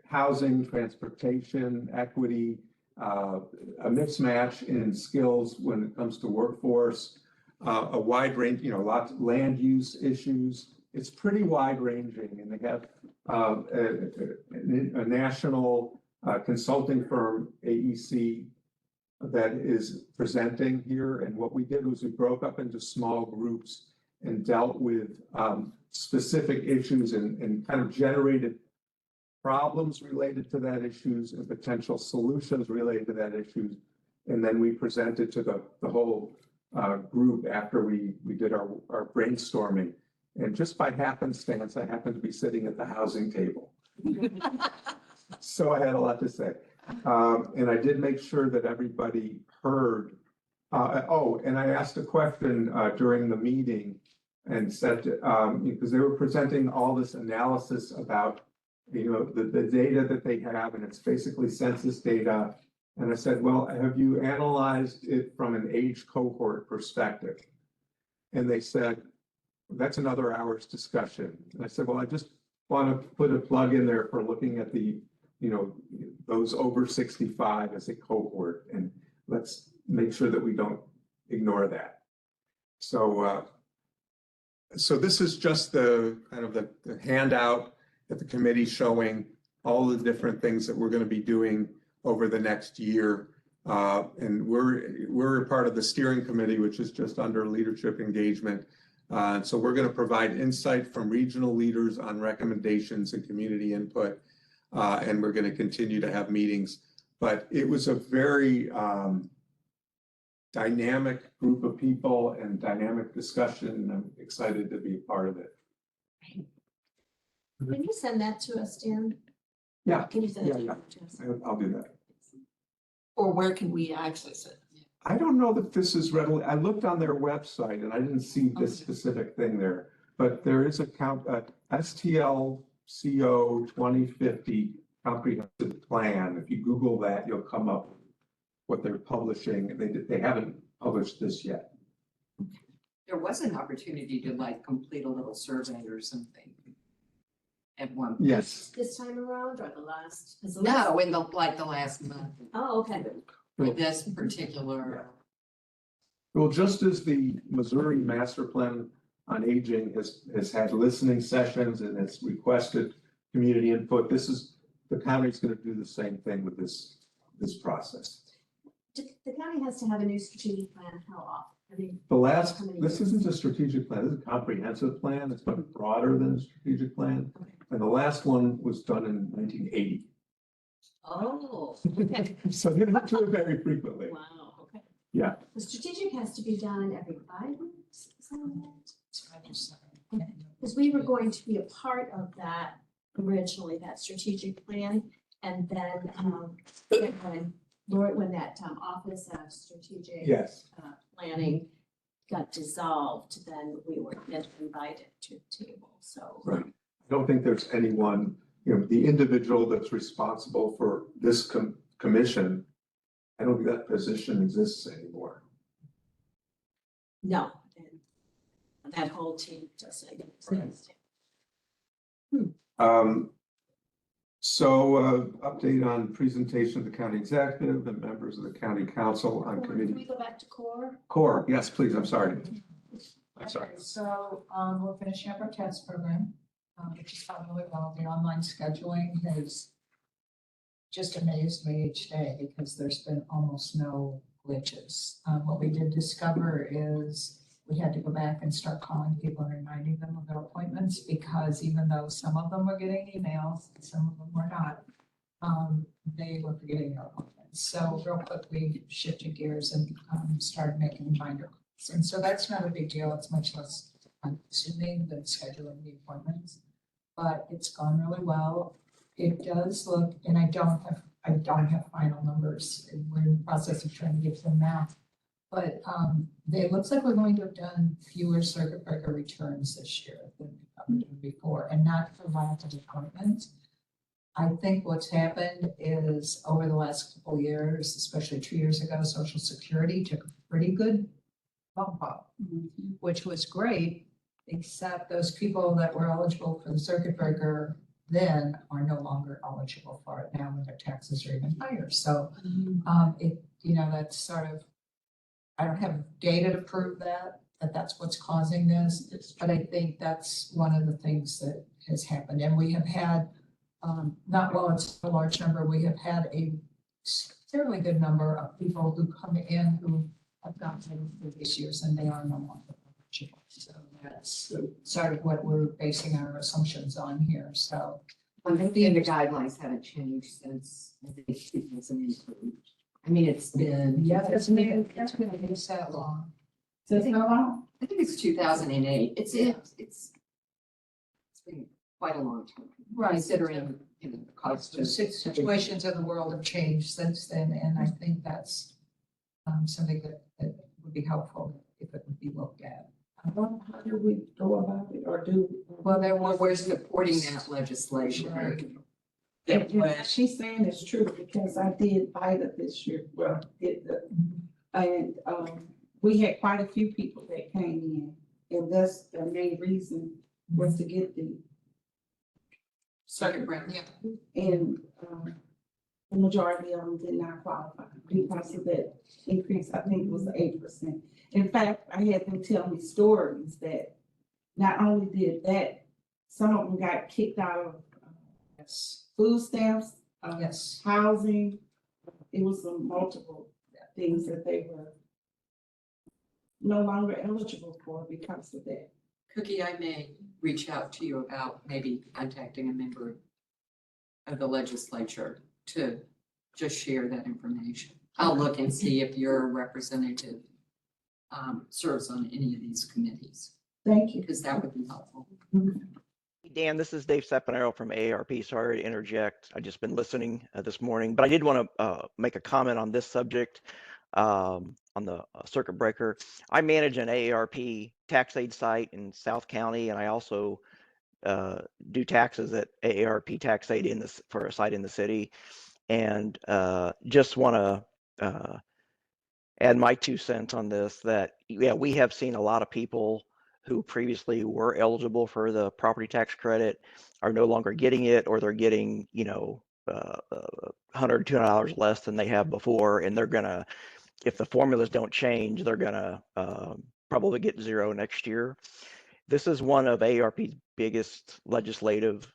housing, transportation, equity, a mismatch in skills when it comes to workforce, a wide range, lots of land use issues. It's pretty wide ranging, and they have a national consulting firm, AEC, that is presenting here. And what we did was we broke up into small groups and dealt with specific issues and kind of generated problems related to that issues and potential solutions related to that issues. And then we presented to the whole group after we did our brainstorming. And just by happenstance, I happened to be sitting at the housing table. So I had a lot to say. And I did make sure that everybody heard. And I asked a question during the meeting and said, because they were presenting all this analysis about, the data that they have, and it's basically census data. And I said, well, have you analyzed it from an age cohort perspective? And they said, that's another hour's discussion. And I said, well, I just want to put a plug in there for looking at the, those over 65 as a cohort, and let's make sure that we don't ignore that. So, so this is just the kind of the handout at the committee showing all the different things that we're going to be doing over the next year. And we're part of the steering committee, which is just under leadership engagement. So we're going to provide insight from regional leaders on recommendations and community input. And we're going to continue to have meetings. But it was a very dynamic group of people and dynamic discussion. And I'm excited to be a part of it. Can you send that to us, Dan? Yeah. Can you send it Yeah. to us? I'll do that. Or where can we access it? I don't know that this is readily, I looked on their website and I didn't see this specific thing there, but there is a STLCO 2050 comprehensive plan. If you Google that, you'll come up with what they're publishing. They haven't published this yet. There was an opportunity to complete a little survey or something at one. Yes. This time around or the last? No, in the last month Oh, okay. for this particular. Well, just as the Missouri Master Plan on Aging has had listening sessions and has requested community input, the county's going to do the same thing with this process. The county has to have a new strategic plan. How often? This isn't a strategic plan, this is a comprehensive plan. It's much broader than a strategic plan. And the last one was done in 1980. Oh, okay. So they don't do it very frequently. Wow, okay. Yeah. The strategic has to be done every 5 weeks. Is that right? Because we were going to be a part of that originally, that strategic plan. And then when that Office of Strategic Yes. Planning got dissolved, then we were invited to the table, so. Right. I don't think there's anyone, the individual that's responsible for this commission, I don't think that position exists anymore. No, and that whole team doesn't exist. So update on presentation of the county executive and members of the county council on Can committee. we go back to core? Core, yes, please, I'm sorry. I'm sorry. Okay, so we're finishing up our test program, which is going really well. The online scheduling has just amazed me each day because there's been almost no glitches. What we did discover is we had to go back and start calling people and reminding them of their appointments because even though some of them were getting emails, some of them were not, they were forgetting their appointments. So real quick, we shifted gears and started making reminder calls. And so that's not a big deal. It's much less consuming than scheduling the appointments, but it's gone really well. It does look, and I don't have final numbers. We're in the process of trying to get them now. But it looks like we're going to have done fewer circuit breaker returns this year than we've done before, and not for lack of appointments. I think what's happened is over the last couple of years, especially 2 years ago, Social Security took a pretty good bump up, which was great, except those people that were eligible for the circuit breaker then are no longer eligible for it now when their taxes are even higher. So that's sort of, I don't have data to prove that that's what's causing this, but I think that's one of the things that has happened. And we have had, it's a large number, we have had a fairly good number of people who come in who have gotten previous years and they are no longer eligible. So that's sort of what we're basing our assumptions on here. So I think the guidelines haven't changed since I think 2002. I mean, it's been. it's been that long. Since how long? I think it's 2008. It's been quite a long time. Right. Considering, the cost of. Situations in the world have changed since then, and I think that's something that would be helpful if it would be looked at. How do we go about it or do? Well, We're supporting that legislation. Right. And what she's saying is true because I did VITA this year, and we had quite a few people that came in, and that's the main reason was to get the Circuit breaker, yeah. and the majority of them did not qualify because of that increase. I think it was 8%. In fact, I had them tell me stories that not only did that, some of them got kicked out of Yes. food stamps, Yes. housing. It was multiple things that they were no longer eligible for because of that. Cookie, I may reach out to you about maybe contacting a member of the legislature to just share that information. I'll look and see if your representative serves on any of these committees, Thank you. because that would be helpful. Dan, this is Dave Seponaro from AARP. Sorry to interject. I've just been listening this morning, but I did want to make a comment on this subject on the circuit breaker. I manage an AARP tax aid site in South County, and I also do taxes at AARP tax aid for a site in the city. And just want to add my 2 cents on this, that we have seen a lot of people who previously were eligible for the property tax credit are no longer getting it, or they're getting, $100, $200 less than they have before. And they're gonna, if the formulas don't change, they're gonna probably get zero next year. This is one of AARP's biggest legislative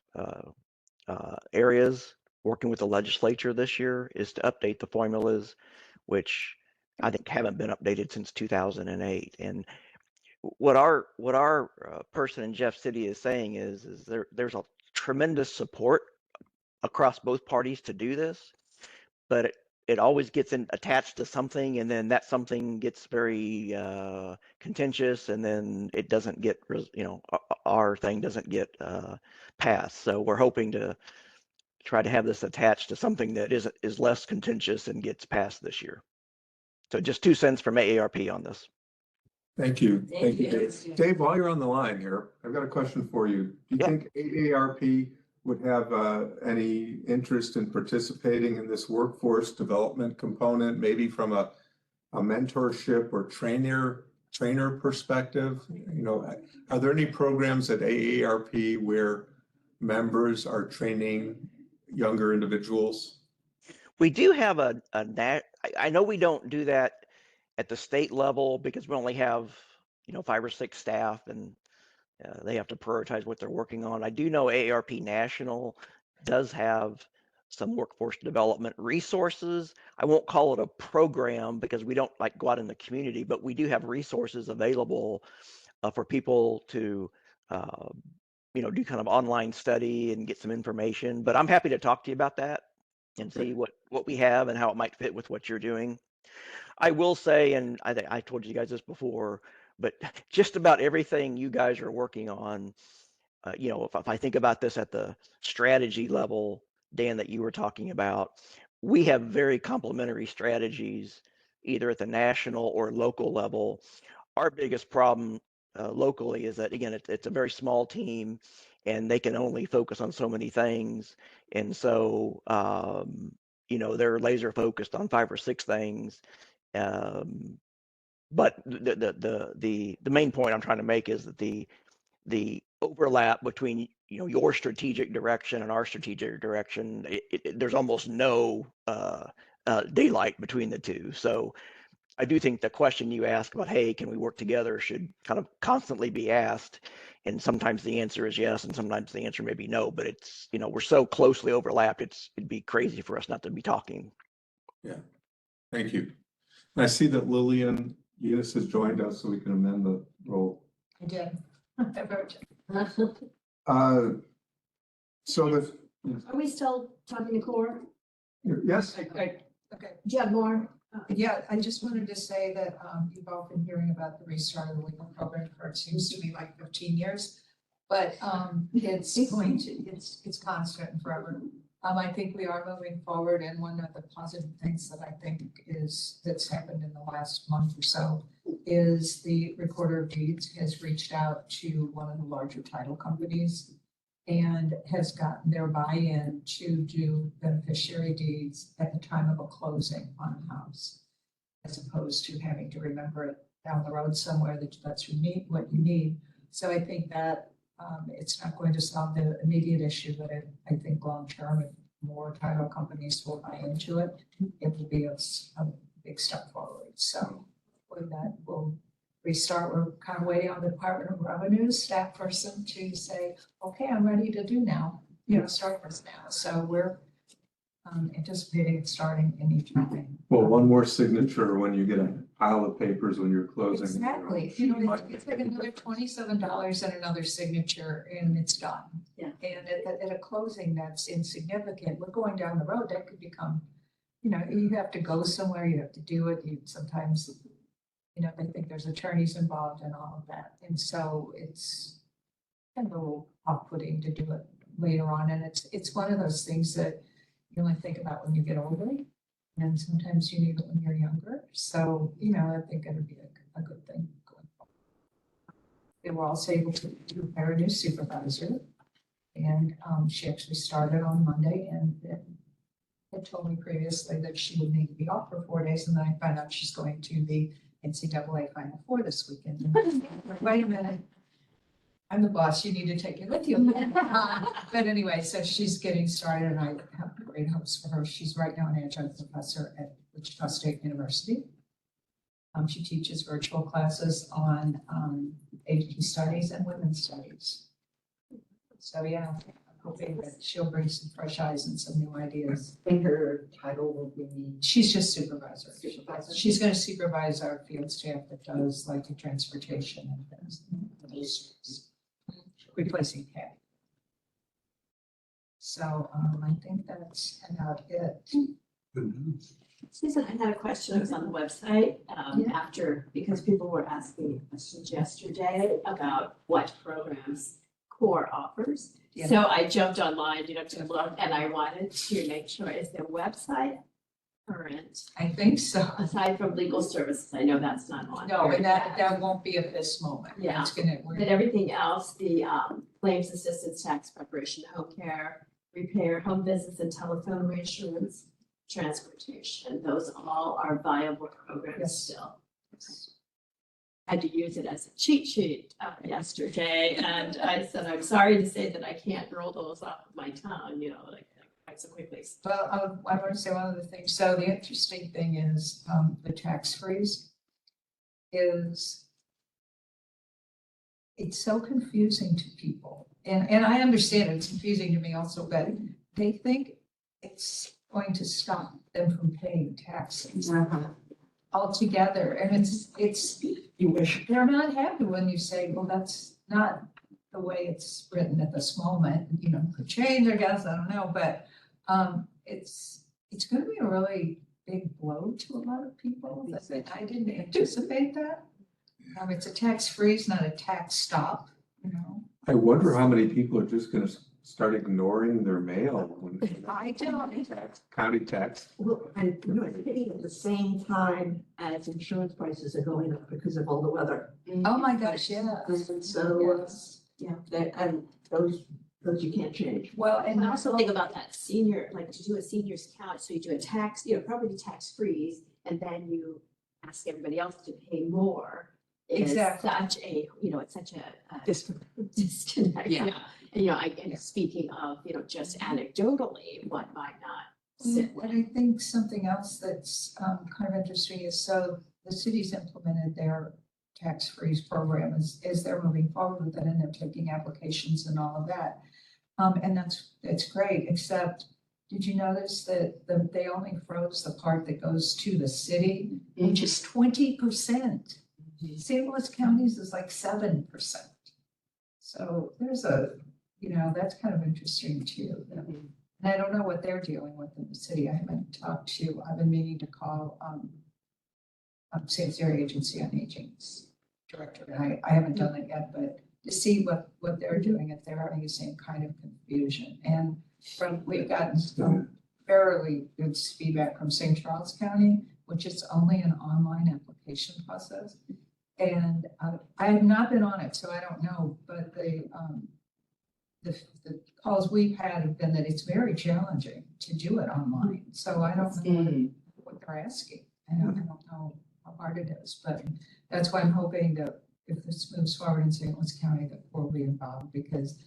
areas, working with the legislature this year, is to update the formulas, which I think haven't been updated since 2008. And what our person in Jeff City is saying is there's a tremendous support across both parties to do this, but it always gets attached to something, and then that something gets very contentious, and then it doesn't get, our thing doesn't get passed. So we're hoping to try to have this attached to something that is less contentious and gets passed this year. So just 2 cents from AARP on this. Thank you. Thank you. Dave. Dave, while you're on the line here, I've got a question for you. Do you Yeah. think AARP would have any interest in participating in this workforce development component, maybe from a mentorship or trainer perspective? Are there any programs at AARP where members are training younger individuals? We do have I know we don't do that at the state level because we only have, 5 or 6 staff, and they have to prioritize what they're working on. I do know AARP National does have some workforce development resources. I won't call it a program because we don't like go out in the community, but we do have resources available for people to, do kind of online study and get some information. But I'm happy to talk to you about that and see what we have and how it might fit with what you're doing. I will say, and I think I told you guys this before, but just about everything you guys are working on, if I think about this at the strategy level, Dan, that you were talking about, we have very complementary strategies, either at the national or local level. Our biggest problem locally is that, again, it's a very small team and they can only focus on so many things. And so, they're laser focused on 5 or 6 things. But the main point I'm trying to make is that the overlap between your strategic direction and our strategic direction, there's almost no daylight between the two. So I do think the question you asked about, hey, can we work together, should kind of constantly be asked. And sometimes the answer is yes, and sometimes the answer may be no. But it's we're so closely overlapped, it'd be crazy for us not to be talking. Yeah, thank you. And I see that Lillian Eunice has joined us, so we can amend the roll. I did. So the, Are we still talking to Core? yes, Okay. Do you have more? Yeah, I just wanted to say that you've all been hearing about the restart of the legal program for it seems to be like 15 years. But it's going to, it's constant and forever. I think we are moving forward, and one of the positive things that I think that's happened in the last month or so is the Recorder of Deeds has reached out to one of the larger title companies and has gotten their buy-in to do beneficiary deeds at the time of a closing on a house, as opposed to having to remember it down the road somewhere that's what you need. So I think that it's not going to solve the immediate issue, but I think long-term, if more title companies will buy into it, it will be a big step forward. So with that, we'll restart. We're kind of waiting on the Department of Revenue's staff person to say, okay, I'm ready to do now, start this now. So we're anticipating it starting anytime. well, one more signature when you get a pile of papers when you're closing. Exactly. It's like another $27 and another signature and it's done. Yeah. And at a closing that's insignificant, we're going down the road, that could become, you have to go somewhere, you have to do it. Sometimes, they think there's attorneys involved and all of that. And so it's kind of a little off-putting to do it later on. And it's one of those things that you only think about when you get older. And sometimes you need it when you're younger. So, I think it'd be a good thing going forward. They were also able to hire a new supervisor. And she actually started on Monday and had told me previously that she would need to be off for 4 days. And then I found out she's going to the NCAA Final Four this weekend. Wait a minute. I'm the boss, you need to take it with you. But anyway, so she's getting started and I have great hopes for her. She's right now an adjunct professor at Wichita State University. She teaches virtual classes on AP studies and women's studies. So yeah, I'm hoping that she'll bring some fresh eyes and some new ideas. I think her title will be. She's just supervisor. She's going to supervise our field staff that does like the transportation and things. Replacing Patty. So I think that's about it. Good news. Susan, I had a question. It was on the website because people were asking questions yesterday about what programs CORE offers. Yeah. So I jumped online, to look, and I wanted to make sure, is their website current? I think so. Aside from legal services, I know that's not on. No, here and yet. that won't be at this moment. Yeah. It's gonna, But everything else, the claims assistance, tax preparation, home care, repair, home business and telephone reinsurance, transportation, those all are viable programs Yes. still. Had to use it as a cheat sheet yesterday, and I said, I'm sorry to say that I can't roll those off of my tongue, quite so quickly. well, I want to say one other thing. So the interesting thing is the tax freeze is it's so confusing to people. And I understand it's confusing to me also, but they think it's going to stop them from paying taxes Uh-huh. altogether. And it's, You wish. they're not happy when you say, well, that's not the way it's written at this moment, you know, could change, I guess, I don't know, but it's gonna be a really big blow to a lot of people. I didn't anticipate that. It's a tax freeze, not a tax stop, you know. I wonder how many people are just gonna start ignoring their mail when I don't. county tax. Well, and you're hitting at the same time as insurance prices are going up because of all the weather. Oh, my gosh, yeah. And so, Yes. yeah, and those you can't change. Well, And and I also think about that senior, like to do a senior's count, so you do a tax, property tax freeze, and then you ask everybody else to pay more. Is Exactly. such a, it's such a disconnect. Yeah. And, and speaking of, just anecdotally, what might not sit And I think something else that's kind of interesting is, so the city's implemented their tax freeze program as they're moving forward with it, and they're taking applications and all of that. And that's great, except did you notice that they only froze the part that goes to the city, which is 20%. St. Louis counties is like 7%. So there's that's kind of interesting too. And I don't know what they're dealing with in the city. I haven't talked to, I've been meaning to call St. Missouri Agency on Aging's director, and I haven't done it yet, but to see what they're doing, if they're having the same kind of confusion. And we've gotten some fairly good feedback from St. Charles County, which is only an online application process. And I have not been on it, so I don't know, but the calls we've had have been that it's very challenging to do it online. So I don't know what they're asking. I don't know how hard it is, but that's why I'm hoping that if this moves forward in St. Louis County, that we'll be involved, because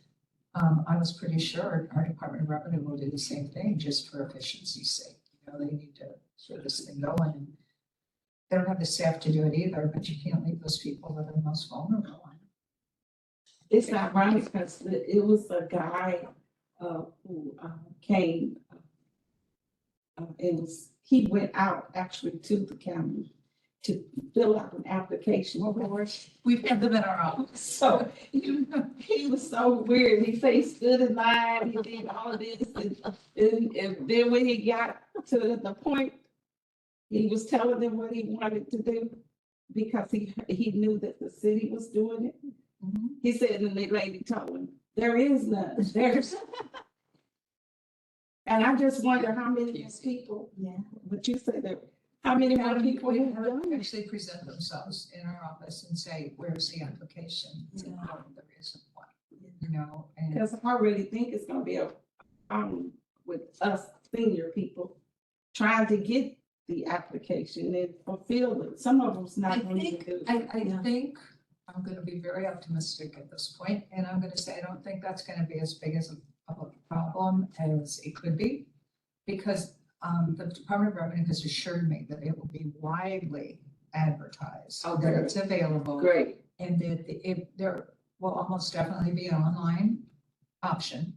I was pretty sure our Department of Revenue will do the same thing just for efficiency's sake. They need to get this thing going. And they don't have the staff to do it either, but you can't leave those people that are the most vulnerable. It's ironic because it was a guy who came. He went out actually to the county to fill out an application. We've had them in our office. So he was so weird. He said he stood in line, he did all of this, and then when he got to the point, he was telling them what he wanted to do because he knew that the city was doing it. He said, and the lady told him, there is none. There's. And I just wonder how many people, but you said that, how many more people We have have done it? actually present themselves in our office and say, where's the application? No, there isn't one, and Because I really think it's gonna be a problem with us senior people trying to get the application and fulfill it. Some of them's I not going to think, do it. I think I'm gonna be very optimistic at this point, and I'm gonna say, I don't think that's gonna be as big as a problem as it could be. Because the Department of Revenue has assured me that it will be widely advertised, so that it's available. Great. And that there will almost definitely be an online option.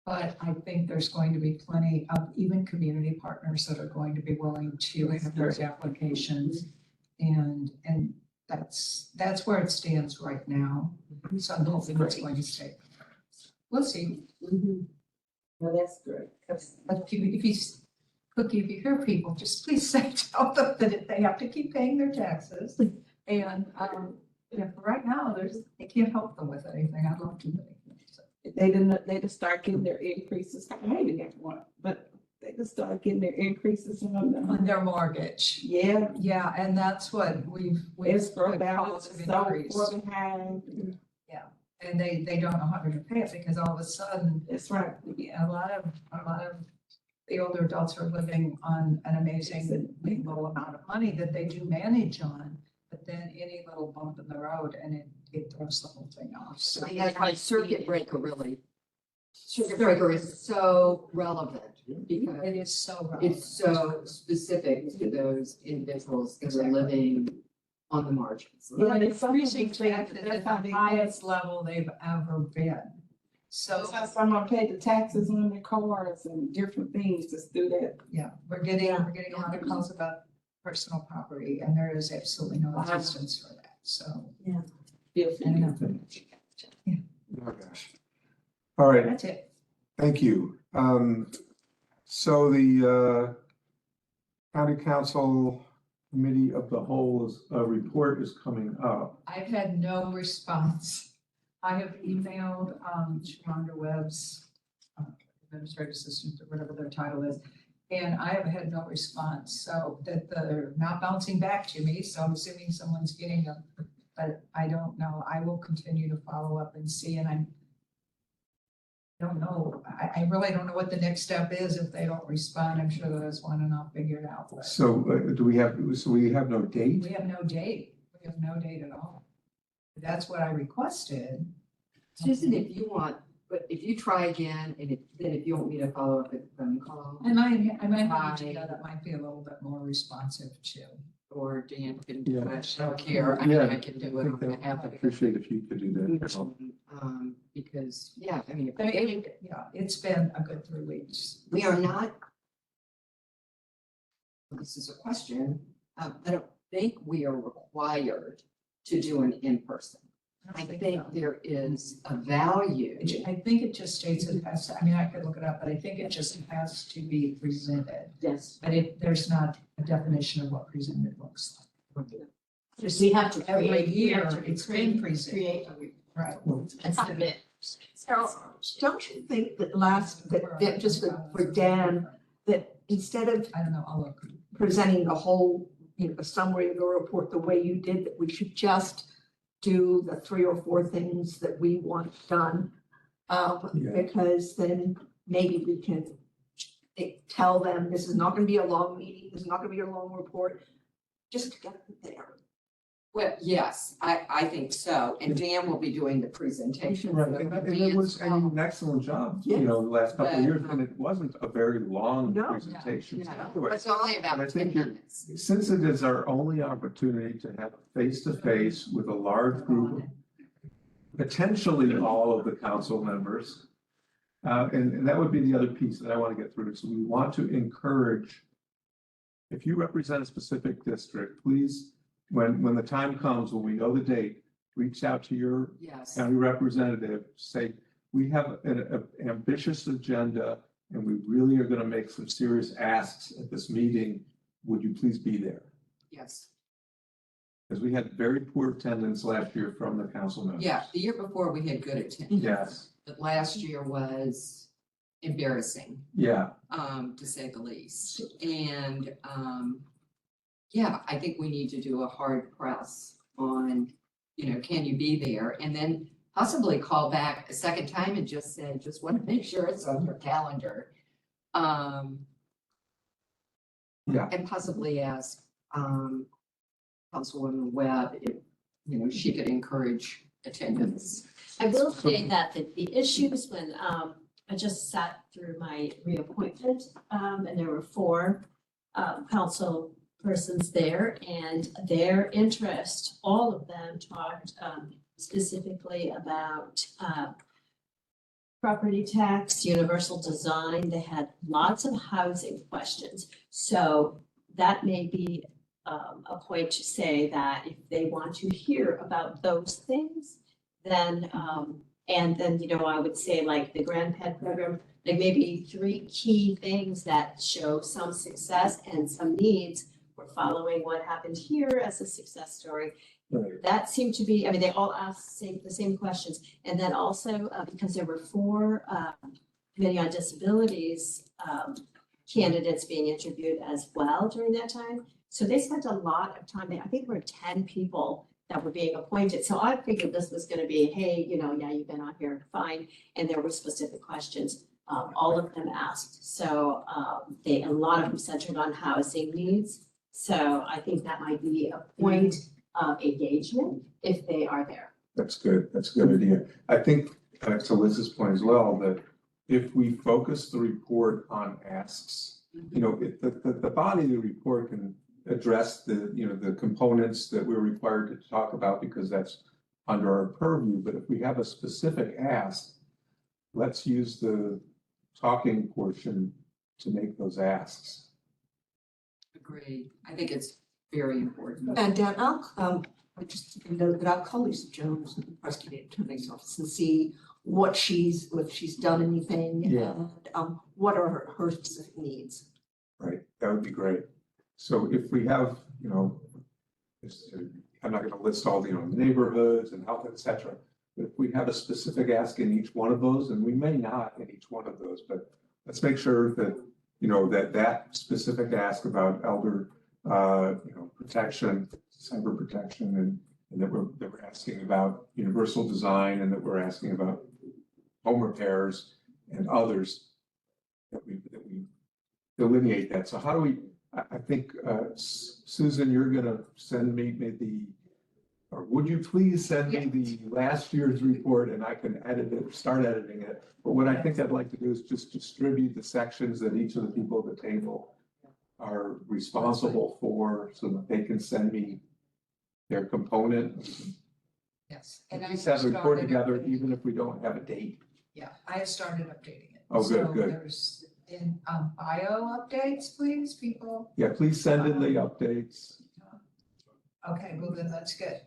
But I think there's going to be plenty of even community partners that are going to be willing to have those applications. And that's where it stands right now. So I'm hoping it's going to stay. We'll see. Well, that's good. But if you hear people, just please tell them that they have to keep paying their taxes. And right now, they can't help them with anything. I'd love to. They didn't start getting their increases. I hated that one, but they just started getting their increases On their mortgage. Yeah. Yeah, and that's what we've. It's for put balance, calls of so increase. far behind. And they don't know how to pay it because all of a sudden, That's right. a lot of the older adults are living on an amazingly low amount of money that they do manage on. But then any little bump in the road and it throws the whole thing off. So And that's why circuit breaker is so relevant because it is so relevant. it's so specific to those individuals that are living on the margins. Yeah, Like and some increasing people think taxes that's at how the they highest level they've ever been. So, Someone paid the taxes on their cars and different things, just do that. yeah, we're getting a lot of calls about personal property and there is absolutely no assistance for that, so. Feel I don't know. Oh, gosh. All right, That's it. thank you. So the County Council Committee of the Whole's report is coming up. I've had no response. I have emailed, Sharonda Webb's, administrative assistant, or whatever their title is, and I have had no response, so that they're not bouncing back to me, so I'm assuming someone's getting them. But I don't know. I will continue to follow up and see, and I don't know. I really don't know what the next step is if they don't respond. I'm sure there's one and I'll figure it out. But So we have no date? we have no date. We have no date at all. That's what I requested. Susan, if you want, but if you try again, and if you want me to follow up with a phone call, And I might have to know that might be a little bit more responsive too. or Dan can do Yeah. it, I don't care, I mean, Yeah, I can do it on behalf I of. appreciate if you could do that. Because, yeah, I mean, if I mean, they- yeah, it's been a good 3 weeks. we are not. This is a question, I don't think we are required to do an in-person. I don't think so. there is a value. I think it just states it has, I mean, I could look it up, but I think it just has to be presented. Yes. But there's not a definition of what presented looks like. Just We have to every create, we have year, to it's been create, presented. Right. and submit. Carol, don't you think that just for Dan, that instead of I don't know, I'll look. presenting the whole, a summary of the report the way you did, that we should just do the 3 or 4 things that we want done? Yeah. Because then maybe we can tell them, this is not gonna be a long meeting, this is not gonna be a long report, just to get them there. Well, yes, I think so, and Dan will be doing the presentation. Right, and it was an excellent job, the last couple of years, and it wasn't a very long No. presentation. No, it's only And I about think 10 you're- minutes. Since it is our only opportunity to have face-to-face with a large group, potentially all of the council members. And that would be the other piece that I want to get through. So we want to encourage, if you represent a specific district, please, when the time comes, when we know the date, reach out to your Yes, county representative, say, we have an ambitious agenda and we really are going to make some serious asks at this meeting. Would you please be there? yes, Because we had very poor attendance last year from the council members. yeah, the year before we had good attendance. Yes, But last year was embarrassing, yeah, to say the least. And, yeah, I think we need to do a hard press on, can you be there? And then possibly call back a second time and just say, just want to make sure it's on your calendar. Yeah. And possibly ask, Councilwoman Webb if, she could encourage attendance. I will say that the issues when, I just sat through my reappointment, and there were 4 council persons there, and their interest, all of them talked specifically about property tax, universal design. They had lots of housing questions. So that may be a point to say that if they want to hear about those things, then, and then, I would say like the grandpad program, like maybe 3 key things that show some success and some needs. We're following what happened here as a success story. right. That seemed to be, I mean, they all asked the same questions. And then also, because there were 4 Committee on Disabilities candidates being interviewed as well during that time. So they spent a lot of time. I think there were 10 people that were being appointed. So I figured this was going to be, hey, yeah, you've been on here, fine. And there were specific questions. All of them asked. So a lot of them centered on housing needs. So I think that might be a point of engagement if they are there. That's good. That's a good idea. I think, to Liz's point as well, that if we focus the report on asks, the body of the report can address the components that we're required to talk about because that's under our purview. But if we have a specific ask, let's use the talking portion to make those asks. Agreed. I think it's very important. And Dan, I just note that I'll call Lisa Jones in the prosecuting attorney's office and see what if she's done anything. Yeah. And, what are her specific needs? Right, that would be great. So if we have, I'm not gonna list all the, neighborhoods and health, et cetera. But if we have a specific ask in each one of those, and we may not in each one of those, but let's make sure that, that specific ask about elder, protection, cyber protection, and that we're asking about universal design, and that we're asking about home repairs and others, that we delineate that. So how do we, I think, Susan, you're gonna send me or would you please send me the last year's report, and I can edit it, start editing it. But what I think I'd like to do is just distribute the sections that each of the people at the table are responsible for, so that they can send me their component. Yes. At And I least have a report started together, updating- even if we don't have a date. Yeah, I have started updating it. Oh, good, So good. there's in bio updates, please, people. Yeah, please send in the updates. Okay, well then that's good.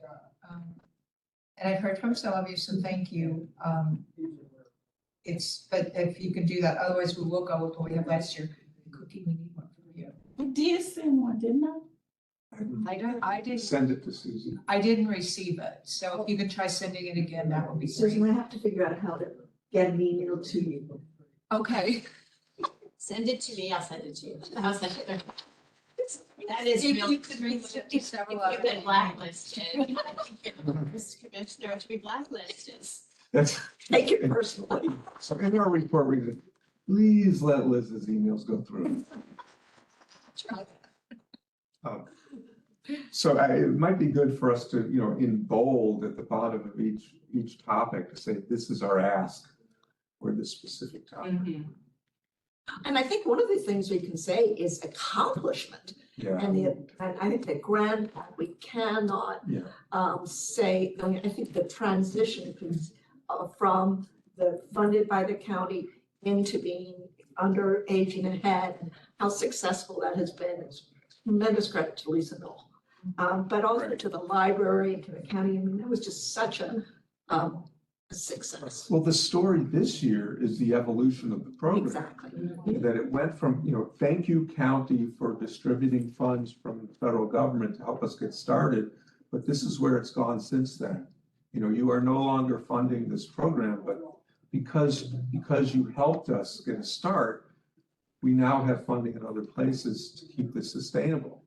And I've heard from some of you, so thank you. But if you can do that, otherwise we will go with what we had last year. Cookie, we need one for you. I did send one, didn't I? Send it to Susan. I didn't receive it, so if you could try sending it again, that would be Susan, great. I have to figure out how to get an email to you. Okay. Send it to me, I'll send it to you. I'll send it. That is If real. you could read 57 If you've been blacklisted, Mr. Commissioner, to be blacklisted. That's. Take it personally. So in our report, we said, please let Liz's emails go through. So it might be good for us to, in bold at the bottom of each topic to say, this is our ask for this specific topic. And I think one of the things we can say is accomplishment. Yeah, And I think the grand, we cannot yeah, say, I think the transition from the funded by the county into being under aging ahead, and how successful that has been is tremendous credit to Lisa Knoll. But also Right. to the library and to the county. I mean, that was just such a success. well, the story this year is the evolution of the program. Exactly. That it went from, thank you, county, for distributing funds from the federal government to help us get started. But this is where it's gone since then. You are no longer funding this program, but because you helped us get a start, we now have funding in other places to keep this sustainable.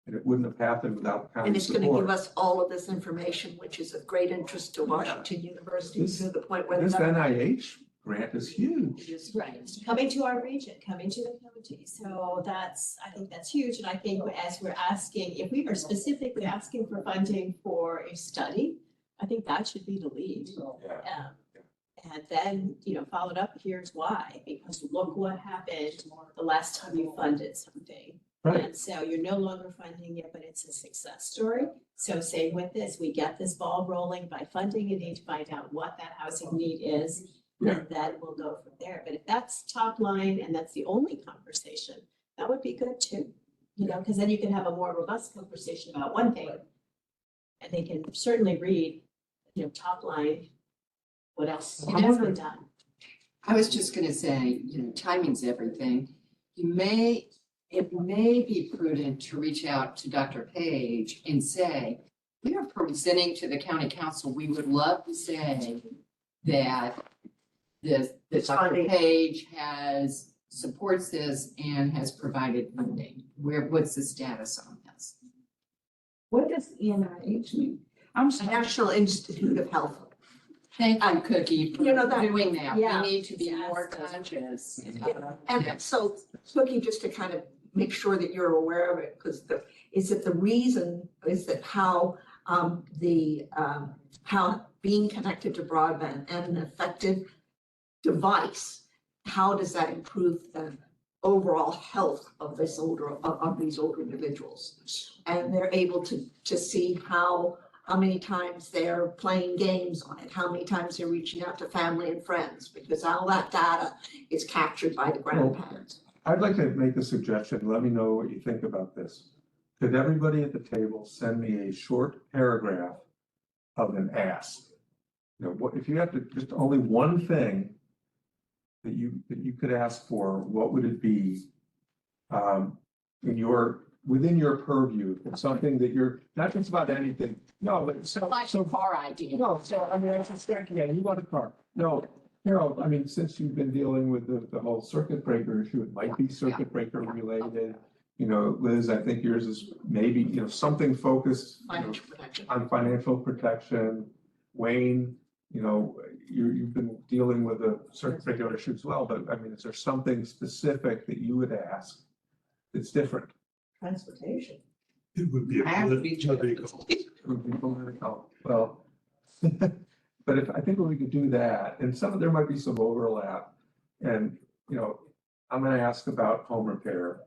And it wouldn't have happened without county And it's going to give support. us all of this information, which is of great interest to Washington University, to the point where. This the government- NIH grant is huge. Right, coming to our region, coming to the county, so I think that's huge, and I think as we're asking, if we are specifically asking for funding for a study, I think that should be the lead. Yeah. And then, followed up, here's why, because look what happened the last time you funded something. Right, And so you're no longer funding it, but it's a success story. So same with this, we get this ball rolling by funding, you need to find out what that housing need is. Yeah. And then we'll go from there. But if that's top line and that's the only conversation, that would be good too. Because then you can have a more robust conversation about one thing. And they can certainly read, top line, what else has been done. I was just gonna say, timing's everything. It may be prudent to reach out to Dr. Page and say, we are presenting to the county council, we would love to say that that Dr. funding. Page supports this and has provided funding. What's the status on this? What does NIH mean? I'm sorry. National Institute of Health. Thank you, Cookie, for You know that- doing that. Yeah. We need to be more Yes. conscious. And so, Cookie, just to kind of make sure that you're aware of it, because the reason is that how being connected to broadband and an effective device, how does that improve the overall health of these older individuals? And they're able to see how how many times they're playing games on it, how many times they're reaching out to family and friends, because all that data is captured by the grandparents. I'd like to make a suggestion. Let me know what you think about this. Could everybody at the table send me a short paragraph of an ask? You know, what, if you have to, just only one thing that you could ask for, what would it be? Within your purview, it's something that you're, not just about anything, no, but Like a car idea. no, so I mean, I was just thinking, yeah, you want a car. No, Carol, I mean, since you've been dealing with the whole circuit breaker issue, it might be circuit breaker related. You know, Liz, I think yours is maybe, you know, something focused, you know, Financial protection. on financial protection. Wayne, you know, you've been dealing with the circuit breaker issue as well, but I mean, is there something specific that you would ask that's different? Transportation. It would be a I have to be political. It would be political. Well, but if, I think we could do that, and there might be some overlap. And, you know, I'm gonna ask about home repair.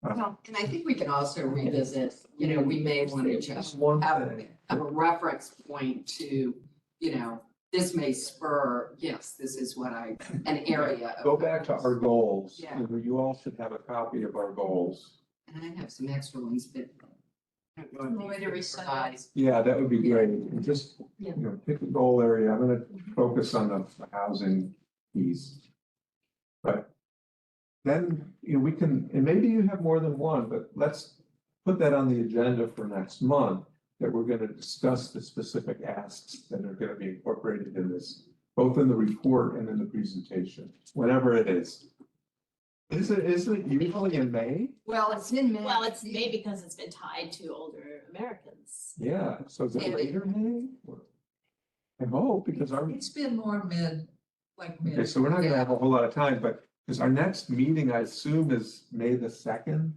Well, and I think we can also revisit, you know, we may want to just One have thing. a reference point to, you know, this may spur, yes, this is what an area. of Go back to our goals. Yeah. You all should have a copy of our goals. And I have some extra ones, but. I don't know if Want me these to would resend provide- Yeah, that would be great. And just, Yeah. you know, pick a goal area. I'm gonna focus on the housing piece. But then, you know, we can, and maybe you have more than one, but let's put that on the agenda for next month, that we're gonna discuss the specific asks that are gonna be incorporated in this, both in the report and in the presentation, whenever it is. Isn't it usually in May? Well, it's in May. Well, it's maybe because it's been tied to older Americans. Yeah, so is it Yeah. later May? Or- I hope, because our, It's been more like okay, mid. so we're not gonna have a whole lot of time, but, because our next meeting, I assume, is May the 2nd?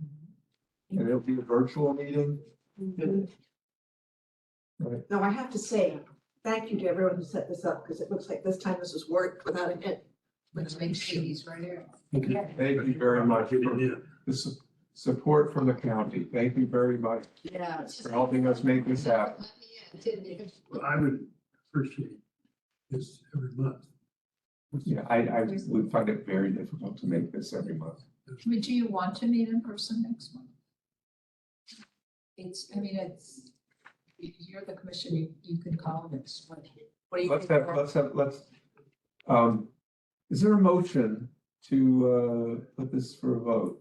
And it'll be a virtual meeting? Right, Now, I have to say, thank you to everyone who set this up, because it looks like this time this was worked without a hit. Let's make cities right here. thank you very much for Yeah. the support from the county. Thank you very much Yeah. for helping us make this happen. Well, I would appreciate this every month. Yeah, I would find it very difficult to make this every month. I mean, do you want to meet in person next month? You're the commission, you can call this. What do you think? Is there a motion to, put this for a vote?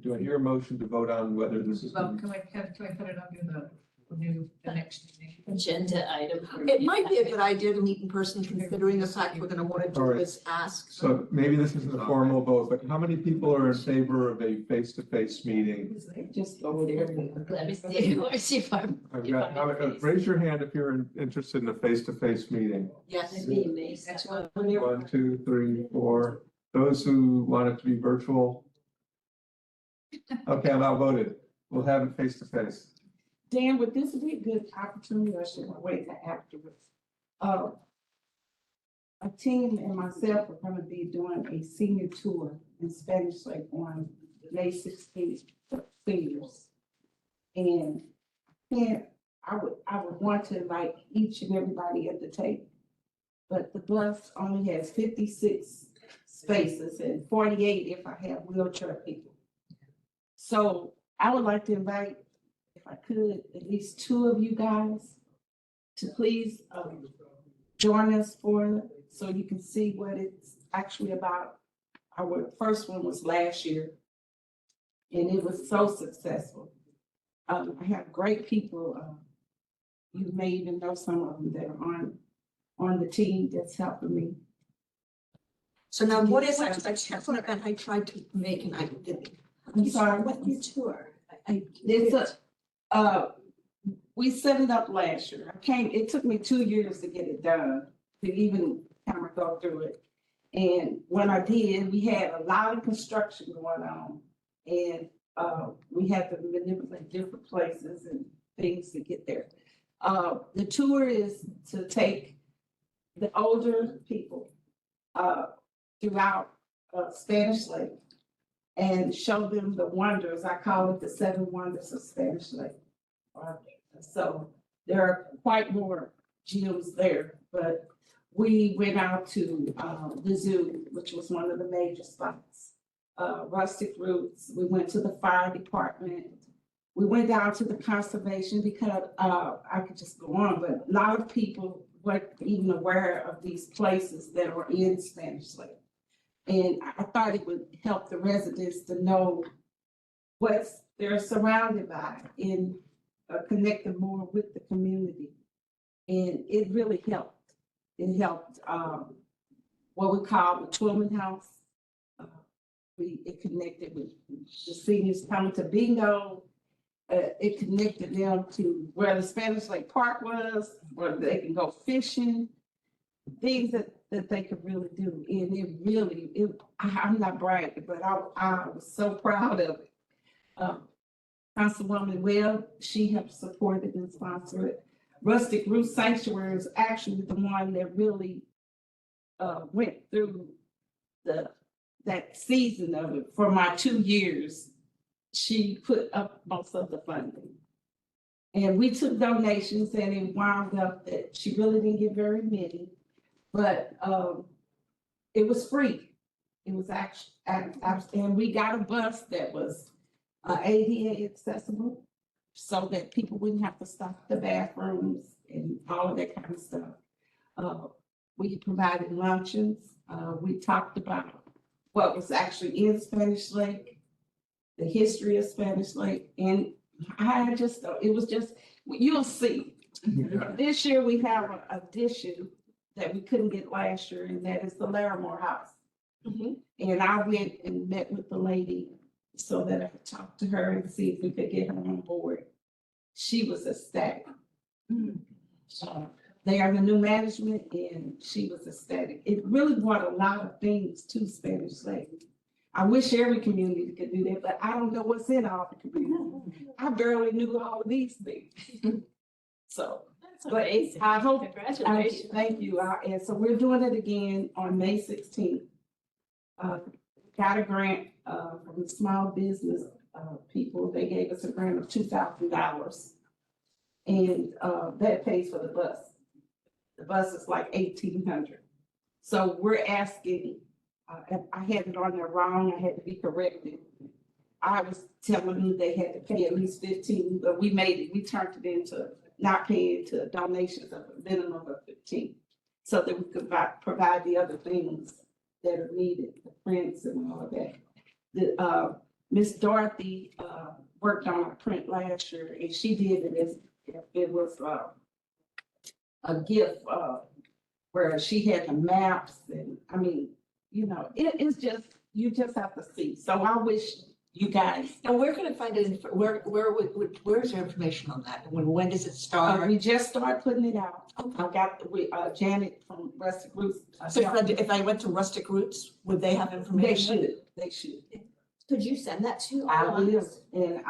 Do I hear a motion to vote on whether this is? Well, can we put it under the next meeting? Agenda item. for It might be a me. good idea to meet in person, considering the fact we're gonna want to All do right. this ask. So maybe this isn't a formal vote, but how many people are in favor of a face-to-face meeting? Just over there. Let me see, let me see if I'm. I've if got, I'm in raise your hand if you're interested in a face-to-face meeting. Yes. Maybe May That's 2nd. what- 1, 2, 3, 4. Those who want it to be virtual? Okay, I'm outvoted. We'll have it face-to-face. Dan, would this be a good opportunity or should I wait till afterwards? A team and myself are gonna be doing a senior tour in Spanish Lake on May 16th for seniors. And I would want to invite each and everybody at the table. But the bus only has 56 spaces and 48 if I have wheelchair people. So I would like to invite, if I could, at least 2 of you guys to please join us so you can see what it's actually about. Our first one was last year, and it was so successful. I have great people. You may even know some of them that are on the team that's helping me. So now what is, that's what I tried to make and I didn't. I'm sorry. What you tour? It's we set it up last year. It took me 2 years to get it done, to even kind of go through it. And when I did, we had a lot of construction going on. And we had to manipulate different places and things to get there. The tour is to take the older people throughout Spanish Lake and show them the wonders. I call it the 7 wonders of Spanish Lake. So there are quite more gyms there, but we went out to, the zoo, which was one of the major spots. Rustic Roots, we went to the fire department. We went down to the conservation because, I could just go on, but a lot of people weren't even aware of these places that are in Spanish Lake. And I thought it would help the residents to know what they're surrounded by and connect them more with the community. And it really helped. It helped what we call the Twillman House. It connected with the seniors coming to bingo. It connected them to where the Spanish Lake Park was, where they can go fishing, things that they could really do. And it really, I'm not bragging, but I was so proud of it. Councilwoman Webb, she helped support it and sponsor it. Rustic Root Sanctuary is actually the one that really went through that season of it for my 2 years. She put up most of the funding. And we took donations and it wound up that she really didn't get very many, but it was free. It was actually, and we got a bus that was ADA accessible so that people wouldn't have to stop at the bathrooms and all of that kind of stuff. We provided luncheons. We talked about what was actually in Spanish Lake, the history of Spanish Lake, and I just, it was just, you'll see. Yeah. This year we have an addition that we couldn't get last year, and that is the Larimore House. And I went and met with the lady so that I could talk to her and see if we could get her on board. She was ecstatic. They are the new management and she was ecstatic. It really brought a lot of things to Spanish Lake. I wish every community could do that, but I don't know what's in all the communities. I barely knew all of these things. So, That's but amazing. I hope, Congratulations. thank you. And so we're doing it again on May 16th. Got a grant from the small business people. They gave us a grant of $2,000. And that pays for the bus. The bus is like $1,800. So we're asking, I had it on there wrong, I had to be corrected. I was telling them they had to pay at least 15, but we made it, we turned it into not paying to donations of a minimum of 15. So that we could provide the other things that are needed, the prints and all of that. The Miss Dorothy worked on a print last year and she did it as if it was a gift where she had the maps and I mean, you know, it's just, you just have to see. So I wish you guys. And we're gonna find it, where's your information on that? When does it start? We just started putting it out. Okay. I got Janet from Rustic Roots. So if I went to Rustic Roots, would they have They information? should. Could you send that to? I all of will, us? and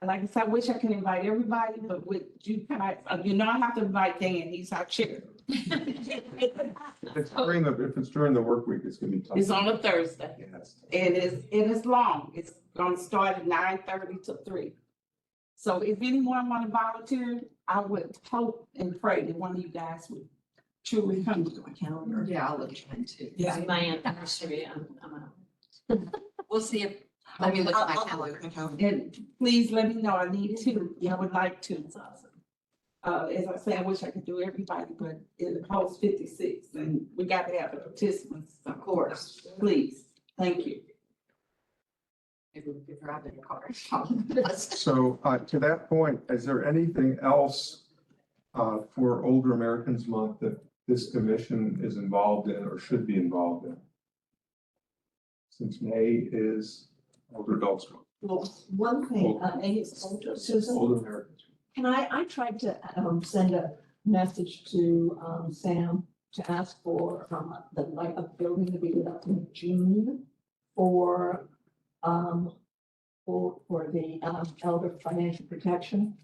like I said, I wish I could invite everybody, but with you guys, you know, I have to invite Dan, he's our chair. If it's during the work week, it's gonna be tough. It's on a Thursday, Yes. and it's long, it's gonna start at 9:30 to 3. So if anyone want to volunteer, I would hope and pray that one of you guys would truly come. My calendar. Yeah, I'll look into it. Yeah. It's my anniversary. I'm out. We'll see if, let me look at my I'll calendar. look at my calendar. And please let me know, I need to, I would like to. That's awesome. As I say, I wish I could do everybody, but it holds 56 and we got to have the participants. Of course. Please, thank you. Maybe we could drive in a car. So to that point, is there anything else for Older Americans Month that this commission is involved in or should be involved in? Since May is Older Adults Month, Well, one thing, Susan, Older Americans. can I tried to send a message to Sam to ask for the like a building to be lit up in June for the elder financial protection.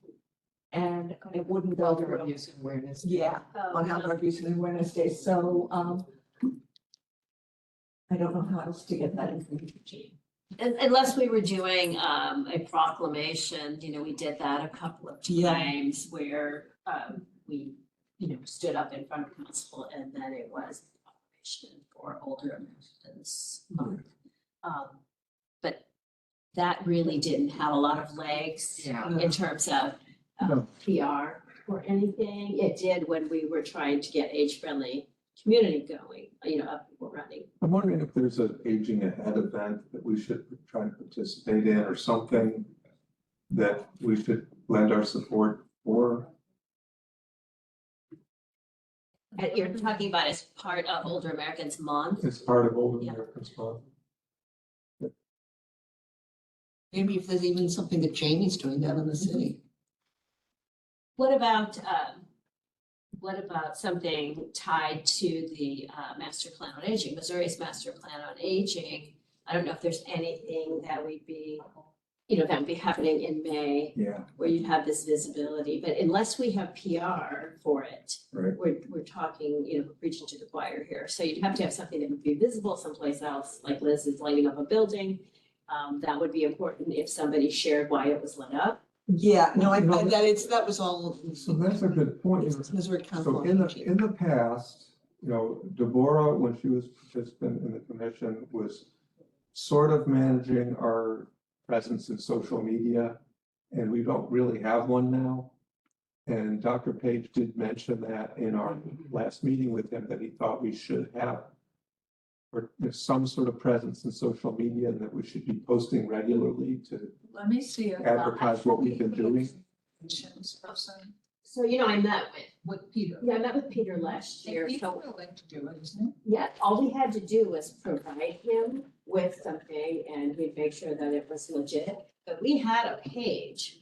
And it wouldn't go Elder through. abuse and awareness. Yeah, on Elder Abuse and Awareness Day, so I don't know how else to get that information to you. Unless we were doing a proclamation, you know, we did that a couple of Yeah. times where we, you know, stood up in front of council and then it was a proclamation for older Americans month. But that really didn't have a lot of legs Yeah. in terms of No. PR or anything. It did when we were trying to get age-friendly community going, you know, up people running. I'm wondering if there's an aging ahead event that we should try to participate in or something that we should lend our support for. And you're talking about as part of Older Americans Month. It's part of Older Yeah. Americans Month. Maybe if there's even something that Jamie's doing down in the city. What about something tied to the master plan on aging, Missouri's master plan on aging? I don't know if there's anything that would be, you know, that would be happening in May Yeah, where you have this visibility, but unless we have PR for it, right. we're talking, you know, preaching to the choir here. So you'd have to have something that would be visible someplace else, like Liz is lighting up a building. That would be important if somebody shared why it was lit up. Yeah, no, that was all. So that's a good point. It's Missouri Council So on in Aging. the past, you know, Deborah, when she was participant in the commission, was sort of managing our presence in social media, and we don't really have one now. And Dr. Page did mention that in our last meeting with him, that he thought we should have or some sort of presence in social media and that we should be posting regularly to Let me see if. advertise what we've been doing. Person So, you know, I met with Peter. with Peter last year, He's so willing to do it, isn't he? yeah, all we had to do was provide him with something and we'd make sure that it was legit. But we had a page,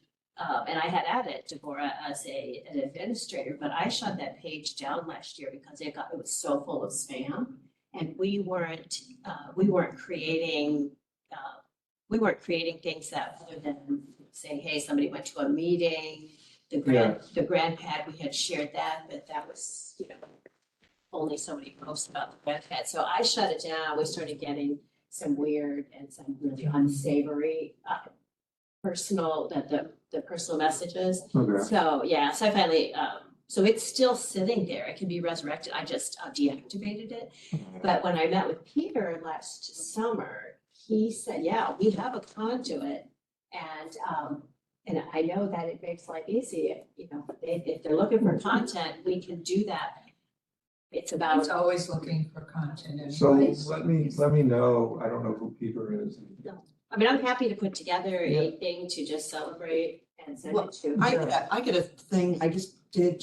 and I had added Deborah as an administrator, but I shut that page down last year because it was so full of spam. And we weren't creating things that other than saying, hey, somebody went to a meeting. The grand pad, we had shared that, but that was, you know, only so many posts about the grand pad. So I shut it down. We started getting some weird and some really unsavory personal messages. Okay. So, yeah, so I finally, so it's still sitting there. It can be resurrected. I just deactivated it. But when I met with Peter last summer, he said, yeah, we have a conduit. And I know that it makes life easy. If they're looking for content, we can do that. It's about. It's always looking for content. So anyways. let me know. I don't know who Peter is. I mean, I'm happy to put together a thing to just celebrate and send it to. I get a thing I just did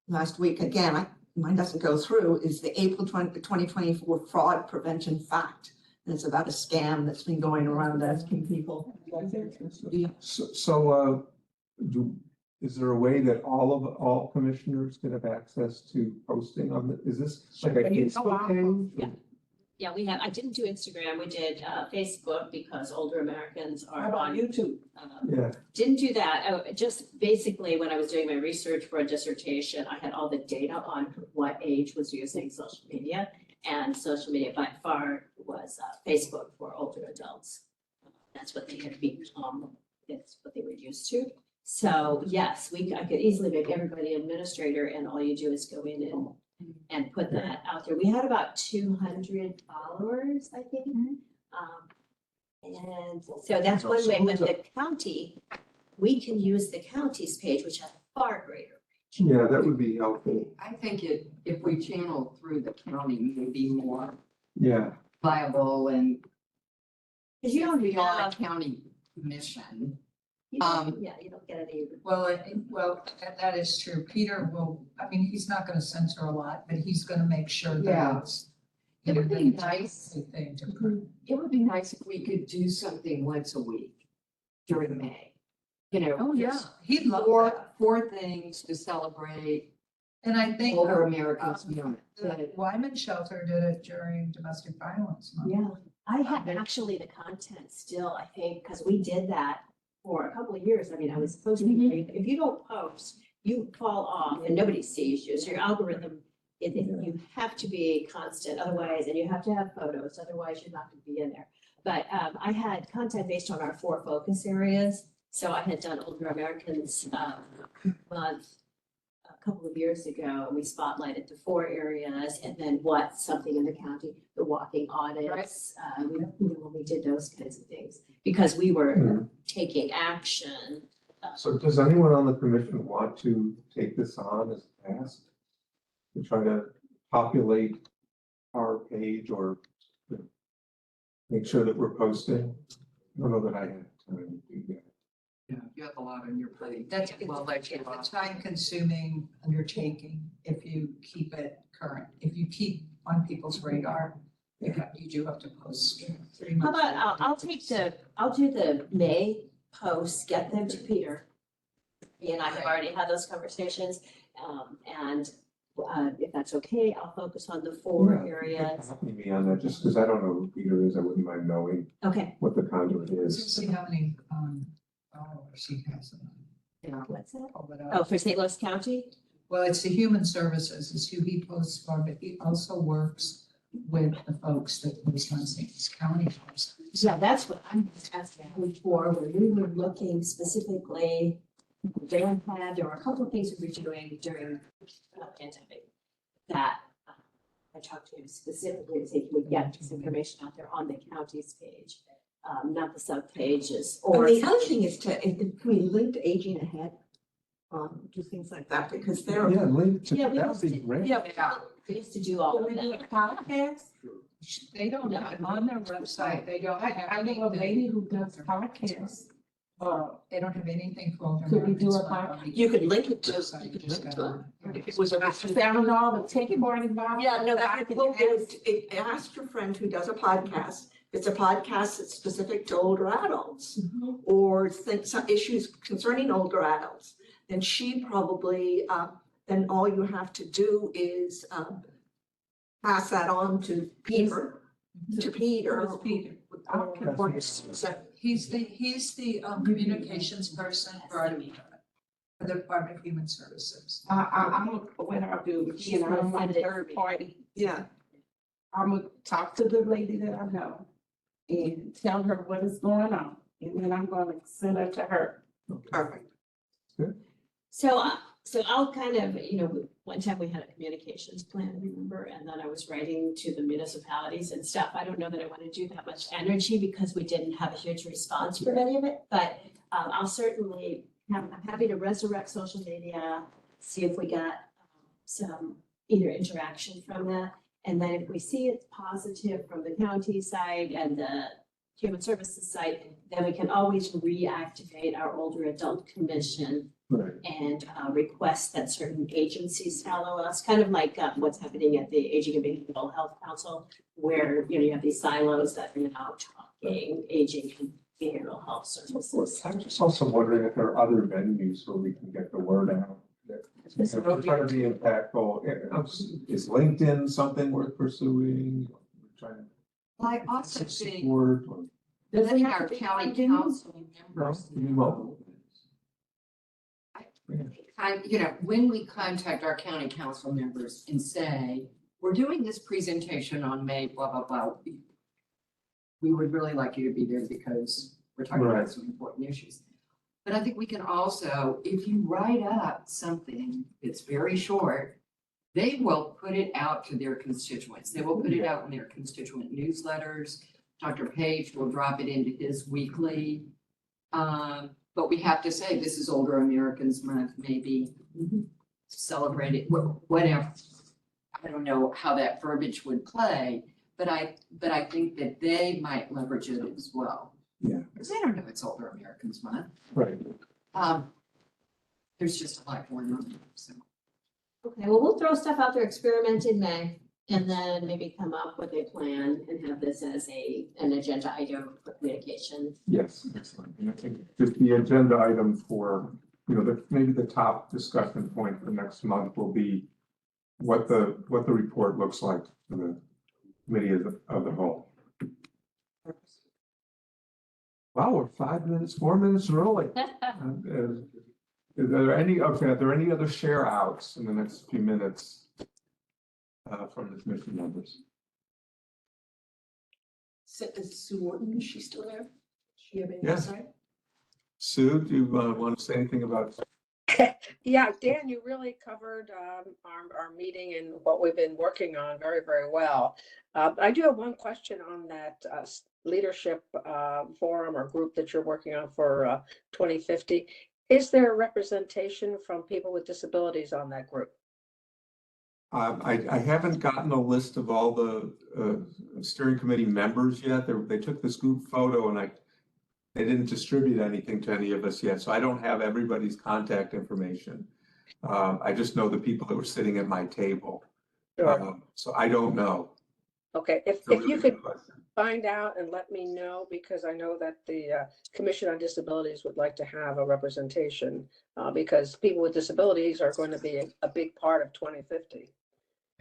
last week. Again, mine doesn't go through, is the April 2024 fraud prevention fact. And it's about a scam that's been going around asking people. So, is there a way that all commissioners can have access to posting on the, is this like a Facebook page? Yeah, I didn't do Instagram. We did Facebook because older Americans How are about on. YouTube? Yeah, Didn't do that. Just basically when I was doing my research for a dissertation, I had all the data on what age was using social media. And social media by far was Facebook for older adults. That's what they had become. That's what they were used to. So yes, I could easily make everybody administrator and all you do is go in and put that out there. We had about 200 followers, I think. And so that's one way with the county, we can use the county's page, which has far greater. yeah, that would be helpful. I think if we channel through the county, maybe more Yeah, viable and. Because you don't We are a have, county commission. you don't get any. Well, that is true. Peter will, I mean, he's not gonna censor a lot, but he's gonna make sure that Yeah. it's. It would be nice. Thing to. It would be nice if we could do something once a week during May. You know. Oh, yeah, just he'd love Four, that. four things to celebrate And I think older Americans. the Wyman Shelter did it during domestic violence month. Yeah, I have actually the content still, I think, because we did that for a couple of years. I mean, I was posting, if you don't post, you fall off and nobody sees you. So your algorithm, you have to be constant otherwise, and you have to have photos, otherwise you're not gonna be in there. But I had content based on our 4 focus areas. So I had done Older Americans month a couple of years ago. We spotlighted the 4 areas and then what's something in the county, the walking audits. When we did those kinds of things, because we were taking action. So does anyone on the commission want to take this on as a task? To try to populate our page or make sure that we're posting? I don't know that I have time to do that. Yeah, you have a lot on your plate. That's, Well, let you it's a time-consuming undertaking if you keep it current. If you keep on people's radar, you do have to post pretty much. How about, I'll do the May posts, get them to Peter. He and I have already had those conversations, and if that's okay, I'll focus on the 4 areas. Copy me on that, just because I don't know who Peter is, I wouldn't mind knowing Okay, what the conduit Let's is. see how many, followers he has. what's that? Pull it up. Oh, for St. Louis County? Well, it's the Human Services is who he posts for, but he also works with the folks that post on St. Louis County. Yeah, that's what I'm asking for, when we were looking specifically, there were a couple of things we were doing during the pandemic that I talked to him specifically to say, can we get this information out there on the county's page, not the sub pages Or or. the other thing is can we link to Aging Ahead? Do things like that, because they're. Yeah, link to, Yeah, we that would be used to- great. Yeah, we used to do all Can of we do a that. podcast? They don't have, on their website, they don't have I know a lady anything. who does podcasts. They don't have anything for older Could we do Americans a on the You could link it to. website, you just gotta- If it was a. Sound all the take part involved. Yeah, no, I that, can well, ask- ask your friend who does a podcast. It's a podcast that's specific to older adults or some issues concerning older adults. Then she probably, then all you have to do is, pass that on to Peter, Peter. So, He's the communications person for the Department of Human Services. What I'll do, you know, I'm like third party. yeah, I'm gonna talk to the lady that I know and tell her what is going on. And then I'm gonna send it to her. perfect. So I'll kind of, one time we had a communications plan, remember, and then I was writing to the municipalities and stuff. I don't know that I want to do that much energy because we didn't have a huge response for any of it, but I'll certainly, I'm happy to resurrect social media, see if we got some either interaction from that. And then if we see it's positive from the county side and the human services side, then we can always reactivate our older adult commission Right. and request that certain agencies follow us, kind of like what's happening at the Aging and Behavioral Health Council, where, you have these silos that are now talking aging and behavioral health services. I'm just also wondering if there are other venues where we can get the word out. We're trying to be impactful. Is LinkedIn something worth pursuing? We're trying I to also think support or- letting our county council members Well, when we contact our county council members and say, we're doing this presentation on May, blah, blah, blah. We would really like you to be there because we're talking Right. about some important issues. But I think we can also, if you write up something that's very short, they will put it out to their constituents. They will put it out in their constituent newsletters. Dr. Page will drop it into his weekly. But we have to say, this is Older Americans Month, maybe celebrate it, whatever. I don't know how that verbiage would play, but I think that they might leverage it as well. Yeah. Because they don't know it's Older Americans Month. right. There's just a lot going on, so. Okay, well, we'll throw stuff out there, experiment in May, and then maybe come up with a plan and have this as an agenda item for communication. Yes, excellent. And I think just the agenda item for, maybe the top discussion point for next month will be what the report looks like for the committee of the whole. Wow, we're 4 minutes early. Are there any other share outs in the next few minutes from the commission members? Sue Orton, is she still there? Does she have any Yes. insight? Sue, do you want to say anything about? Yeah, Dan, you really covered our meeting and what we've been working on very, very well. I do have one question on that leadership forum or group that you're working on for 2050. Is there representation from people with disabilities on that group? I haven't gotten a list of all the steering committee members yet. They took this group photo and they didn't distribute anything to any of us yet, so I don't have everybody's contact information. I just know the people that were sitting at my table. Sure. So I don't know. Okay, if It's a you really could good question. find out and let me know, because I know that the Commission on Disabilities would like to have a representation, because people with disabilities are going to be a big part of 2050.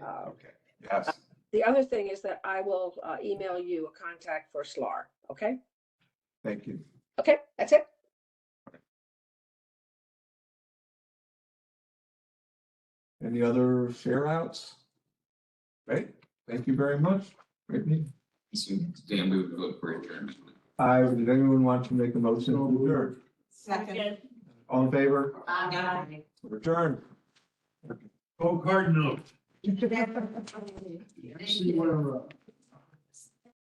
Okay, yes, The other thing is that I will email you a contact for SLAR, okay? thank you. Okay, that's it. Any other share outs? Great, thank you very much. Great meeting. So Dan, we would vote for adjournment. Did anyone want to make a motion to adjourn? Second. All in favor? Aye. Return. Oh, Cardinal. See where,